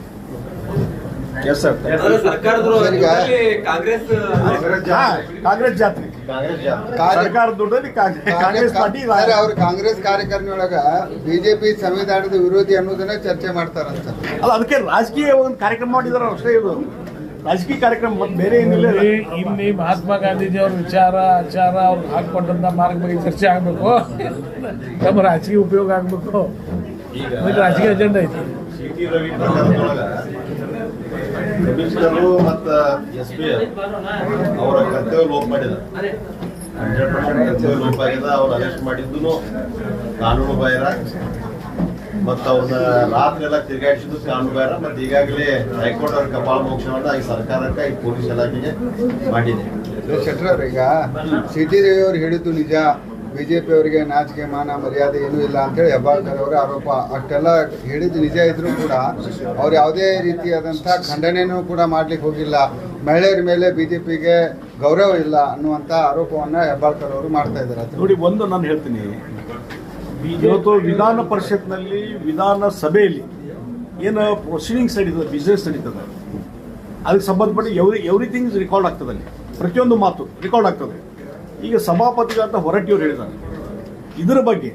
ಕಾಂಗ್ರೆಸ್ ಜಾತ್ರೆ ಸರ್ಕಾರದ ದುಡ್ಡಲ್ಲಿ ಕಾಂಗ್ರೆಸ್ ಪಾರ್ಟಿ ಅವ್ರ ಕಾಂಗ್ರೆಸ್ ಕಾರ್ಯಕಾರಿಣಿಯೊಳಗ ಬಿಜೆಪಿ ಸಂವಿಧಾನದ ವಿರೋಧಿ ಅನ್ನೋದನ್ನ ಚರ್ಚೆ ಮಾಡ್ತಾರಂತ. ಅಲ್ಲ, ಅದಕ್ಕೆ ರಾಜಕೀಯ ಒಂದು ಕಾರ್ಯಕ್ರಮ ಮಾಡಿದಾರ ಅಷ್ಟೇ. ಇದು ರಾಜಕೀಯ ಕಾರ್ಯಕ್ರಮ ಮತ್ತೆ ಬೇರೆ ಏನಿಲ್ಲ. ಇಲ್ಲಿ ಮಹಾತ್ಮ ಗಾಂಧೀಜಿ ಅವ್ರ ವಿಚಾರ ಆಚಾರ ಅವ್ರು ಹಾಕೊಂಡಂತ ಮಾರ್ಗ ಬಗ್ಗೆ ಚರ್ಚೆ ಆಗ್ಬೇಕು, ನಮ್ಮ ರಾಜಕೀಯ ಉಪಯೋಗ ಆಗ್ಬೇಕು, ರಾಜಕೀಯ ಅಜೆಂಡಾ ಐತಿ. ಸಿ.ಟಿ. ರವಿ ಪ್ರಕರಣದೊಳಗ ಕಮಿಷನರು ಮತ್ತು SP ಅವರ ಕರ್ತವ್ಯ ಲೋಪ ಮಾಡಿದ್ದಾರೆ. 100% ಕರ್ತವ್ಯ ಲೋಪ ಆಗಿದೆ. ಅವ್ರು ಅರೆಸ್ಟ್ ಮಾಡಿದ್ದು ಕಾನೂನು ಬಾಹಿರ. ಮತ್ತು ಅವ್ರನ್ನ ರಾತ್ರಿ ಎಲ್ಲ ತಿರುಗಾಡಿಸಿದ್ದು ಕಾನೂನುಗಾರ ಮತ್ತು ಈಗಾಗಲೇ ಹೈಕೋರ್ಟ್ ಅವ್ರ ಕಪಾಳ ಮೋಕ್ಷವನ್ನ ಈ ಸರ್ಕಾರಕ್ಕೆ ಈ ಪೊಲೀಸ್ ಇಲಾಖೆಗೆ ಮಾಡಿದೆ. ಶೆಟ್ಟರ್ ಈಗ ಸಿಟಿ ರವಿ ಅವರು ಹೇಳಿದ್ದು ನಿಜ, ಬಿಜೆಪಿ ಅವರಿಗೆ ನಾಚಿಕೆ ಮಾನ ಮರ್ಯಾದೆ ಏನೂ ಇಲ್ಲ ಅಂತೇಳಿ ಹೆಬ್ಬಾಳ್ಕರ್ ಅವರ ಆರೋಪ. ಅಷ್ಟೆಲ್ಲ ಹೇಳಿದ್ದು ನಿಜ ಇದ್ರೂ ಕೂಡ ಅವ್ರು ಯಾವುದೇ ರೀತಿಯಾದಂಥ ಖಂಡನೆಯೂ ಕೂಡ ಮಾಡ್ಲಿಕ್ಕೆ ಹೋಗಿಲ್ಲ. ಮಹಿಳೆಯರ ಮೇಲೆ ಬಿಜೆಪಿಗೆ ಗೌರವ ಇಲ್ಲ ಅನ್ನುವಂಥ ಆರೋಪವನ್ನ ಹೆಬ್ಬಾಳ್ಕರ್ ಅವರು ಮಾಡ್ತಾ ಇದ್ದಾರೆ. ನೋಡಿ, ಒಂದು ನಾನು ಹೇಳ್ತೀನಿ, ಇವತ್ತು ವಿಧಾನ ಪರಿಷತ್ನಲ್ಲಿ ವಿಧಾನಸಭೆಯಲ್ಲಿ ಏನು ಪ್ರೊಸೀಡಿಂಗ್ಸ್ ನಡೀತದೆ, ಬಿಸ್ನೆಸ್ ನಡೀತದೆ, ಅದಕ್ಕೆ ಸಂಬಂಧಪಟ್ಟ ಎವ್ರಿಥಿಂಗ್ ರೆಕಾರ್ಡ್ ಆಗ್ತದೆ. ಅಲ್ಲಿ ಪ್ರತಿಯೊಂದು ಮಾತು ರೆಕಾರ್ಡ್ ಆಗ್ತದೆ. ಈಗ ಸಭಾಪತಿಗಳಂತ ಹೊರಟ್ಟಿಯವರು ಹೇಳಿದ್ದಾರೆ ಇದರ ಬಗ್ಗೆ.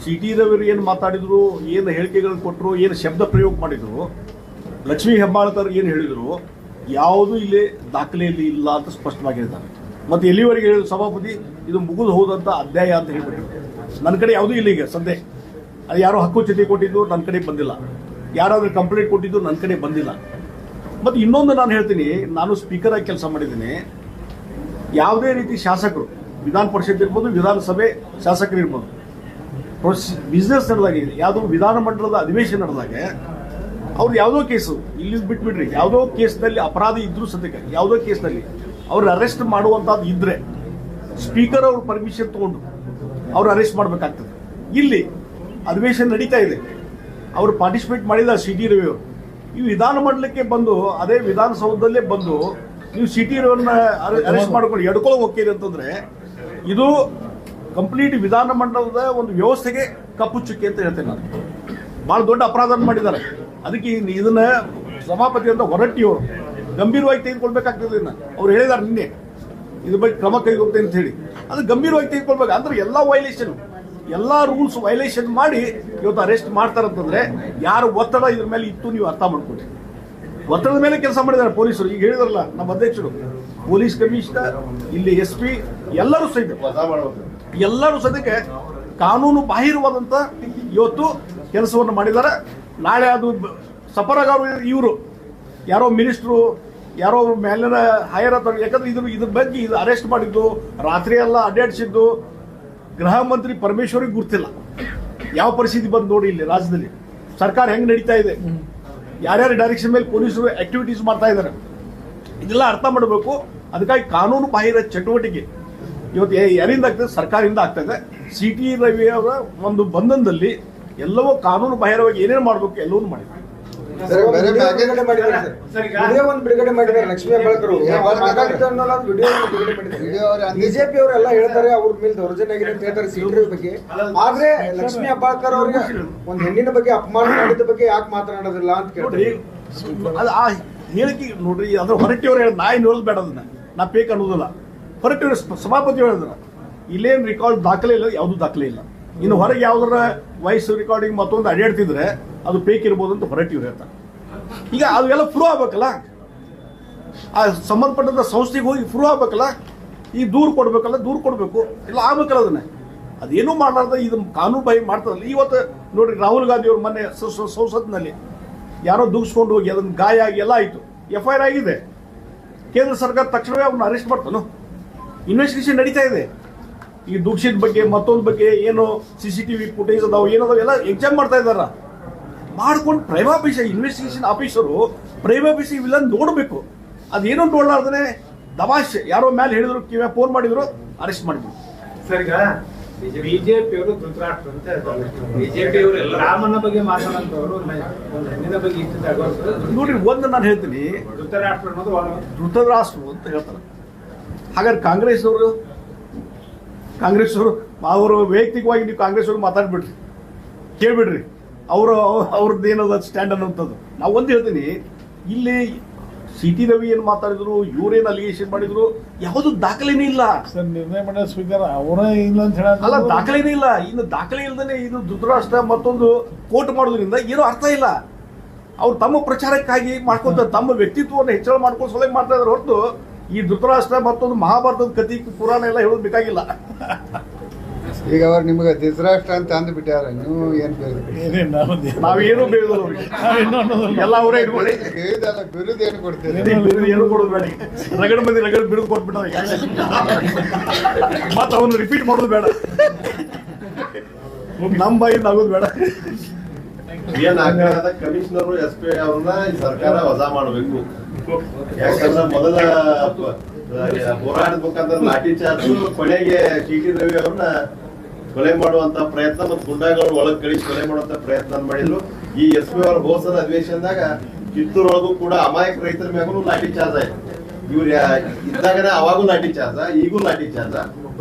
ಸಿ ಟಿ ರವಿ ಏನು ಮಾತಾಡಿದ್ರು, ಏನು ಹೇಳಿಕೆಗಳನ್ನು ಕೊಟ್ಟರು, ಏನು ಶಬ್ದ ಪ್ರಯೋಗ ಮಾಡಿದ್ರು, ಲಕ್ಷ್ಮೀ ಹೆಬ್ಬಾಳ್ಕರ್ ಏನು ಹೇಳಿದರು, ಯಾವುದೂ ಇಲ್ಲಿ ದಾಖಲೆಯಲ್ಲಿ ಇಲ್ಲ ಅಂತ ಸ್ಪಷ್ಟವಾಗಿ ಹೇಳಿದ್ದಾರೆ. ಮತ್ತು ಎಲ್ಲಿವರೆಗೆ ಹೇಳಿದ್ರು ಸಭಾಪತಿ, ಇದು ಮುಗಿದು ಹೋದಂಥ ಅಧ್ಯಾಯ ಅಂತ ಹೇಳ್ಬಿಟ್ಟು. ನನ್ನ ಕಡೆ ಯಾವುದೂ ಇಲ್ಲ ಈಗ ಸದ್ಯ. ಅದು ಯಾರೋ ಹಕ್ಕುಚ್ಯುತಿ ಕೊಟ್ಟಿದ್ದು ನನ್ನ ಕಡೆ ಬಂದಿಲ್ಲ, ಯಾರಾದರೂ ಕಂಪ್ಲೇಂಟ್ ಕೊಟ್ಟಿದ್ದು ನನ್ನ ಕಡೆ ಬಂದಿಲ್ಲ. ಮತ್ತು ಇನ್ನೊಂದು ನಾನು ಹೇಳ್ತೀನಿ, ನಾನು ಸ್ಪೀಕರ್ ಆಗಿ ಕೆಲಸ ಮಾಡಿದ್ದೀನಿ. ಯಾವುದೇ ರೀತಿ ಶಾಸಕರು, ವಿಧಾನ ಪರಿಷತ್ ಇರ್ಬೋದು, ವಿಧಾನಸಭೆ ಶಾಸಕರು ಇರ್ಬೋದು, ಬಿಸ್ನೆಸ್ ನಡೆದಾಗ, ಯಾವುದೋ ವಿಧಾನಮಂಡಲದ ಅಧಿವೇಶನ ನಡೆದಾಗ ಅವ್ರು ಯಾವುದೋ ಕೇಸು ಇಲ್ಲಿ ಬಿಟ್ಬಿಡ್ರಿ, ಯಾವುದೋ ಕೇಸ್ನಲ್ಲಿ ಅಪರಾಧಿ ಇದ್ರೂ ಸದ್ಯಕ್ಕೆ ಯಾವುದೋ ಕೇಸ್ನಲ್ಲಿ ಅವ್ರು ಅರೆಸ್ಟ್ ಮಾಡುವಂಥದ್ದು ಇದ್ರೆ ಸ್ಪೀಕರ್ ಅವ್ರ ಪರ್ಮಿಷನ್ ತಗೊಂಡು ಅವ್ರು ಅರೆಸ್ಟ್ ಮಾಡಬೇಕಾಗ್ತದೆ. ಇಲ್ಲಿ ಅಧಿವೇಶನ ನಡೀತಾ ಇದೆ, ಅವರು ಪಾರ್ಟಿಸಿಪೇಟ್ ಮಾಡಿದ ಸಿ ಟಿ ರವಿ ಅವರು. ಈ ವಿಧಾನಮಂಡಲಕ್ಕೆ ಬಂದು, ಅದೇ ವಿಧಾನಸೌಧದಲ್ಲೇ ಬಂದು ನೀವು ಸಿ ಟಿ ರವಿಯನ್ನ ಅರೆಸ್ಟ್ ಮಾಡ್ಕೊಂಡು ಎಡ್ಕೊಳ್ಳೋಕೆ ಹೋಗ್ತೀರಿ ಅಂತಂದ್ರೆ ಇದು ಕಂಪ್ಲೀಟ್ ವಿಧಾನಮಂಡಲದ ಒಂದು ವ್ಯವಸ್ಥೆಗೆ ಕಪ್ಪು ಚುಕ್ಕಿ ಅಂತ ಹೇಳ್ತೇನೆ ನಾನು. ಭಾಳ ದೊಡ್ಡ ಅಪರಾಧ ಮಾಡಿದ್ದಾರೆ. ಅದಕ್ಕೆ ಇದನ್ನ ಸಭಾಪತಿ ಅಂತ ಹೊರಟ್ಟಿಯವರು ಗಂಭೀರವಾಗಿ ತೆಗೆದುಕೊಳ್ಬೇಕಾಗ್ತದೆ. ಅವ್ರು ಹೇಳಿದ್ದಾರೆ ನಿನ್ನೆ ಇದ್ರ ಬಗ್ಗೆ ಕ್ರಮ ಕೈಗೊಳ್ತೇನೆ ಅಂತ ಹೇಳಿ. ಅದು ಗಂಭೀರವಾಗಿ ತೆಗೆದುಕೊಳ್ಬೇಕು. ಅಂದ್ರೆ ಎಲ್ಲ ವೈಲೇಷನ್, ಎಲ್ಲ ರೂಲ್ಸ್ ವೈಲೇಷನ್ ಮಾಡಿ ಇವತ್ತು ಅರೆಸ್ಟ್ ಮಾಡ್ತಾರಂತಂದ್ರೆ ಯಾರು ಒತ್ತಡ ಇದ್ರ ಮೇಲೆ ಇತ್ತು ನೀವು ಅರ್ಥ ಮಾಡ್ಕೊಳ್ಳಿ. ಒತ್ತಡದ ಮೇಲೆ ಕೆಲಸ ಮಾಡಿದ್ದಾರೆ ಪೊಲೀಸರು. ಈಗ ಹೇಳಿದಾರಲ್ಲ ನಮ್ಮ ಅಧ್ಯಕ್ಷರು, ಪೊಲೀಸ್ ಕಮಿಷನರ್, ಇಲ್ಲಿ SP, ಎಲ್ಲರೂ ಸಹಿತ ಎಲ್ಲರೂ ಸದ್ಯಕ್ಕೆ ಕಾನೂನು ಬಾಹಿರವಾದಂಥ ಇವತ್ತು ಕೆಲಸವನ್ನು ಮಾಡಿದ್ದಾರೆ. ನಾಳೆ ಅದು ಸಫರಾಗವರು ಇವರು ಯಾರೋ ಮಿನಿಸ್ಟ್ರು, ಯಾರೋ ಮೇಲಿನ ಹೈಯರ್ ಅಥವಾ, ಯಾಕಂದ್ರೆ ಇದ್ರ ಬಗ್ಗೆ ಇದು ಅರೆಸ್ಟ್ ಮಾಡಿದ್ದು, ರಾತ್ರಿ ಎಲ್ಲ ಅಡ್ಡಾಡಿಸಿದ್ದು ಗೃಹ ಮಂತ್ರಿ ಪರಮೇಶ್ವರಿಗೆ ಗುರ್ತಿಲ್ಲ. ಯಾವ ಪರಿಸ್ಥಿತಿ ಬಂದು ನೋಡಿ ಇಲ್ಲಿ ರಾಜ್ಯದಲ್ಲಿ ಸರ್ಕಾರ ಹೆಂಗೆ ನಡೀತಾ ಇದೆ, ಯಾರ್ಯಾರ ಡೈರೆಕ್ಷನ್ ಮೇಲೆ ಪೊಲೀಸರು ಆಕ್ಟಿವಿಟೀಸ್ ಮಾಡ್ತಾ ಇದ್ದಾರೆ, ಇದೆಲ್ಲ ಅರ್ಥ ಮಾಡಬೇಕು. ಅದಕ್ಕಾಗಿ ಕಾನೂನು ಬಾಹಿರ ಚಟುವಟಿಕೆ ಇವತ್ತು ಯಾರಿಂದ ಆಗ್ತದೆ, ಸರ್ಕಾರದಿಂದ ಆಗ್ತಾ ಇದೆ. ಸಿ ಟಿ ರವಿ ಅವರ ಒಂದು ಬಂಧನದಲ್ಲಿ ಎಲ್ಲವೂ ಕಾನೂನು ಬಾಹಿರವಾಗಿ ಏನೇನು ಮಾಡಬೇಕು ಎಲ್ಲವನ್ನೂ ಮಾಡಿದ್ದಾರೆ. ಬಿಡುಗಡೆ ಮಾಡಿದ್ದಾರೆ ಲಕ್ಷ್ಮೀ ಹೆಬ್ಬಾಳ್ಕರ್ ಬಿಜೆಪಿ ಅವರೆಲ್ಲ ಹೇಳ್ತಾರೆ ಅವ್ರ ಮೇಲೆ ದೌರ್ಜನ್ಯ ಆಗಿದೆ ಅಂತ ಹೇಳ್ತಾರೆ ಸಿ ಟಿ ರವಿ ಬಗ್ಗೆ. ಆದ್ರೆ ಲಕ್ಷ್ಮೀ ಹೆಬ್ಬಾಳ್ಕರ್ ಅವ್ರಿಗೆ ಒಂದು ಹೆಣ್ಣಿನ ಬಗ್ಗೆ ಅಪಮಾನ ಮಾಡಿದ ಬಗ್ಗೆ ಯಾಕೆ ಮಾತನಾಡೋದಿಲ್ಲ ಅಂತ ಕೇಳ್ತಾರೆ. ಅದು ಆ ಹೇಳಿಕೆ ನೋಡ್ರಿ, ಅದ್ರ ಹೊರಟ್ಟಿಯವ್ರು ಹೇಳಿದ್ ನಾ ಏನು ಹೇಳೋದು ಬೇಡ, ಅದನ್ನ ನಾ ಪೇಕ್ ಅನ್ನೋದಿಲ್ಲ. ಹೊರಟ್ಟಿಯವ್ರು ಸಭಾಪತಿ ಹೇಳಿದ್ರ ಇಲ್ಲೇನು ರೆಕಾರ್ಡ್ ದಾಖಲೆ ಇಲ್ಲ, ಯಾವುದೂ ದಾಖಲೆ ಇಲ್ಲ. ಇನ್ನು ಹೊರಗೆ ಯಾವ್ದಾರ ವಾಯ್ಸ್ ರೆಕಾರ್ಡಿಂಗ್ ಮತ್ತೊಂದು ಅಡ್ಡಾಡ್ತಿದ್ರೆ ಅದು ಪೇಕ್ ಇರ್ಬೋದು ಅಂತ ಹೊರಟ್ಟಿವ್ರು ಹೇಳ್ತಾರೆ. ಈಗ ಅವೆಲ್ಲ ಪ್ರೂವ್ ಆಗ್ಬೇಕಲ್ಲ, ಆ ಸಂಬಂಧಪಟ್ಟಂತ ಸಂಸ್ಥೆಗೆ ಹೋಗಿ ಪ್ರೂವ್ ಆಗ್ಬೇಕಲ್ಲ, ಈ ದೂರು ಕೊಡ್ಬೇಕಲ್ಲ, ದೂರು ಕೊಡಬೇಕು, ಇಲ್ಲ ಆಗ್ಬೇಕಲ್ಲ. ಅದನ್ನ ಅದೇನೂ ಮಾಡಲಾರ್ದ ಇದು ಕಾನೂನು ಬಾಯಿ ಮಾಡ್ತಾರಲ್ಲ. ಇವತ್ತು ನೋಡ್ರಿ, ರಾಹುಲ್ ಗಾಂಧಿ ಅವ್ರು ಮೊನ್ನೆ ಸಂಸತ್ನಲ್ಲಿ ಯಾರೋ ದುಗ್ಸ್ಕೊಂಡು ಹೋಗಿ ಅದನ್ನ ಗಾಯ ಆಗಿ ಎಲ್ಲ ಆಯಿತು, FIR ಆಗಿದೆ. ಕೇಂದ್ರ ಸರ್ಕಾರ ತಕ್ಷಣವೇ ಅವ್ರನ್ನ ಅರೆಸ್ಟ್ ಮಾಡ್ತಾನೋ, ಇನ್ವೆಸ್ಟಿಗೇಷನ್ ನಡೀತಾ ಇದೆ. ಈ ದುಗ್ಸಿದ ಬಗ್ಗೆ ಮತ್ತೊಂದು ಬಗ್ಗೆ ಏನು CCTV ಫುಟೇಜ್ ಅದಾವ ಏನದಾವ ಎಲ್ಲ ಎಕ್ಸಾಮ್ ಮಾಡ್ತಾ ಇದ್ದಾರ. ಮಾಡ್ಕೊಂಡು ಪ್ರೈಮಾಫೇಸಿ ಇನ್ವೆಸ್ಟಿಗೇಷನ್ ಆಫೀಸರು ಪ್ರೈಮಾಫೇಸಿ ವಿಲನ್ ನೋಡಬೇಕು. ಅದೇನೋ ನೋಡ್ಲಾರ್ದೇ ದಬಾಶೆ ಯಾರೋ ಮೇಲೆ ಹೇಳಿದ್ರು, ಕಿವ್ಯಾ ಫೋನ್ ಮಾಡಿದ್ರು, ಅರೆಸ್ಟ್ ಮಾಡಿದ್ರು. ಸರ್, ಈಗ ಬಿಜೆಪಿಯವರು ಧೃತರಾಷ್ಟ್ರ ಅಂತ ಹೇಳ್ತಾರೆ. ಬಿಜೆಪಿಯವರು ರಾಮನ ಬಗ್ಗೆ ಮಾತನಾಡುವವರು ಒಂದು ಹೆಣ್ಣಿನ ಬಗ್ಗೆ ಇಷ್ಟ ನೋಡ್ರಿ, ಒಂದು ನಾನು ಹೇಳ್ತೀನಿ, ಧೃತರಾಷ್ಟ್ರ ಅನ್ನೋದು ಧೃತರಾಷ್ಟ್ರ ಅಂತ ಹೇಳ್ತಾರೆ. ಹಾಗಾದ್ರೆ ಕಾಂಗ್ರೆಸ್ ಅವರು ಅವರು ವೈಯಕ್ತಿಕವಾಗಿ ನೀವು ಕಾಂಗ್ರೆಸ್ ಅವರು ಮಾತಾಡ್ಬಿಡ್ರಿ, ಕೇಳ್ಬಿಡ್ರಿ ಅವ್ರದ್ದು ಏನದ ಸ್ಟ್ಯಾಂಡ್ ಅನ್ನೋಂಥದ್ದು. ನಾವು ಒಂದು ಹೇಳ್ತೀನಿ, ಇಲ್ಲಿ ಸಿ ಟಿ ರವಿ ಏನು ಮಾತಾಡಿದ್ರು, ಇವ್ರೇನು ಅಲಿಗೇಷನ್ ಮಾಡಿದ್ರು, ಯಾವುದು ದಾಖಲೆನೇ ಇಲ್ಲ. ಸರ್, ನಿರ್ಣಯ ಮಾಡಿದ ಸ್ಪೀಕರ್ ಅವರೇ ಇಲ್ಲ ಅಂತ ಹೇಳ ಅಲ್ಲ, ದಾಖಲೆನೇ ಇಲ್ಲ. ಇನ್ನು ದಾಖಲೆ ಇಲ್ದೇನೆ ಇದು ಧೃತರಾಷ್ಟ್ರ ಮತ್ತೊಂದು ಕೋರ್ಟ್ ಮಾಡೋದ್ರಿಂದ ಏನೂ ಅರ್ಥ ಇಲ್ಲ. ಅವ್ರು ತಮ್ಮ ಪ್ರಚಾರಕ್ಕಾಗಿ ಮಾಡ್ಕೊಂತ ತಮ್ಮ ವ್ಯಕ್ತಿತ್ವವನ್ನು ಹೆಚ್ಚಳ ಮಾಡ್ಕೊಂಡು ಸಲಹೆ ಮಾಡ್ತಾ ಇದ್ದಾರೆ ಹೊರತು ಈ ಧೃತರಾಷ್ಟ್ರ ಮತ್ತೊಂದು ಮಹಾಭಾರತದ ಕಥೆ ಪುರಾಣ ಎಲ್ಲ ಹೇಳೋದು ಬೇಕಾಗಿಲ್ಲ. ಈಗ ಅವ್ರು ನಿಮ್ಗೆ ಧೃತರಾಷ್ಟ್ರ ಅಂತ ಅಂದ್ಬಿಟ್ಟಾರ, ನೀವು ಏನ್ ಬೇರೆ ನಾವೇನು ಬೇಡ, ಎಲ್ಲ ಅವರೇ ಇಟ್ಕೊಳ್ಳಿ. ಬೇರೆದಲ್ಲ, ಬಿರುದು ಏನು ಕೊಡ್ತೀರಿ? ಏನು ಕೊಡೋದು ಬೇಡ, ರಗಡ ಮಂದಿ ರಗಡ ಬಿರುದು ಕೊಟ್ಬಿಟ್ಟ ಮತ್ತೆ ಅವನು ರಿಪೀಟ್ ಮಾಡೋದು ಬೇಡ, ನಮ್ಮ ಬಾಯಿಂದ ಆಗೋದು ಬೇಡ. ಏನ್ ಆಗ್ರಹದ ಕಮಿಷನರ್ SP ಅವ್ರನ್ನ ಈ ಸರ್ಕಾರ ವಜಾ ಮಾಡಬೇಕು. ಯಾಕಂದ್ರೆ ಮೊದಲ ಹೋರಾಟದ ಮುಖಾಂತರ ಲಾಠಿ ಚಾರ್ಜ್ ಕೊನೆಗೆ ಟಿ ರವಿ ಅವ್ರನ್ನ ಕೊಲೆ ಮಾಡುವಂತ ಪ್ರಯತ್ನ ಮತ್ತು ಗುಂಡಾಗಳು ಒಳಗ್ ಕಳಿಸಿ ಕೊಲೆ ಮಾಡುವಂತ ಪ್ರಯತ್ನ ಮಾಡಿದ್ರು. ಈ SP ಅವರ ಹೋಸದ ಅಧಿವೇಶನದಾಗ ಕಿತ್ತೂರೊಳಗೂ ಕೂಡ ಅಮಾಯಕ ರೈತರ ಮ್ಯಾಗೂ ಲಾಠಿ ಚಾರ್ಜ್ ಆಯ್ತು. ಇವ್ರ ಇದ್ದಾಗನೇ ಅವಾಗೂ ಲಾಠಿ ಚಾರ್ಜ, ಈಗೂ ಲಾಠಿ ಚಾರ್ಜ.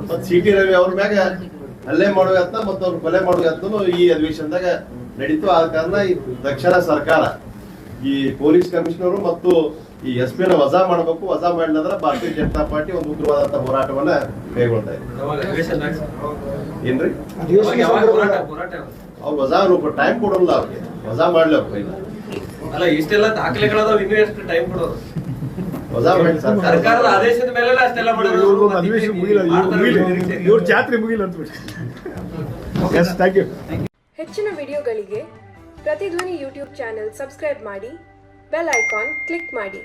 ಮತ್ ಟಿ ರವಿ ಅವ್ರ ಮ್ಯಾಗ ಹಲ್ಲೆ ಮಾಡುವ ಯತ್ನ ಮತ್ತು ಅವ್ರು ಕೊಲೆ ಮಾಡುವ ಯತ್ನ ಈ ಅಧಿವೇಶನದಾಗ ನಡೀತು. ಆದ ಕಾರಣ ಈ ತಕ್ಷಣ ಸರ್ಕಾರ ಈ ಪೊಲೀಸ್ ಕಮಿಷನರ್ ಮತ್ತು ಈ SP ನ ವಜಾ ಮಾಡಬೇಕು. ವಜಾ ಮಾಡಿದ್ರೆ ಭಾರತೀಯ ಜನತಾ ಪಾರ್ಟಿ ಒಂದು ಉಗ್ರವಾದಂತ ಹೋರಾಟವನ್ನ ಕೈಗೊಳ್ತಾ ಇದೆ. ಏನ್ರಿ ಅವ್ರು ವಜಾ ಟೈಮ್ ಕೊಡೋಲ್ಲ, ಅವ್ರಿಗೆ ವಜಾ ಮಾಡ್ಲಿ ಅವ್ರು ಕೈಲ ಅಲ್ಲ ಇಷ್ಟೆಲ್ಲ ದಾಖಲೆಗಳದಾವ, ಇನ್ನೂ ಎಷ್ಟು ಟೈಮ್ ಕೊಡೋದು? ವಜಾ ಮಾಡಿ ಸರ್ಕಾರದ ಆದೇಶದ ಮೇಲೆ ಅಷ್ಟೆಲ್ಲ ಮಾಡೋದು. ಅಧಿವೇಶನ ಮುಗಿಲ್ಲ, ಇವ್ರ ಜಾತ್ರೆ ಮುಗಿಲ್ಲ ಅಂತ ಬಿಟ್ಟು. Yes, thank you. ಹೆಚ್ಚಿನ ವಿಡಿಯೋಗಳಿಗೆ ಪ್ರತಿಧ್ವನಿ ಯೂಟ್ಯೂಬ್ ಚಾನೆಲ್ ಸಬ್ಸ್ಕ್ರೈಬ್ ಮಾಡಿ, ಬೆಲ್ ಐಕಾನ್ ಕ್ಲಿಕ್ ಮಾಡಿ.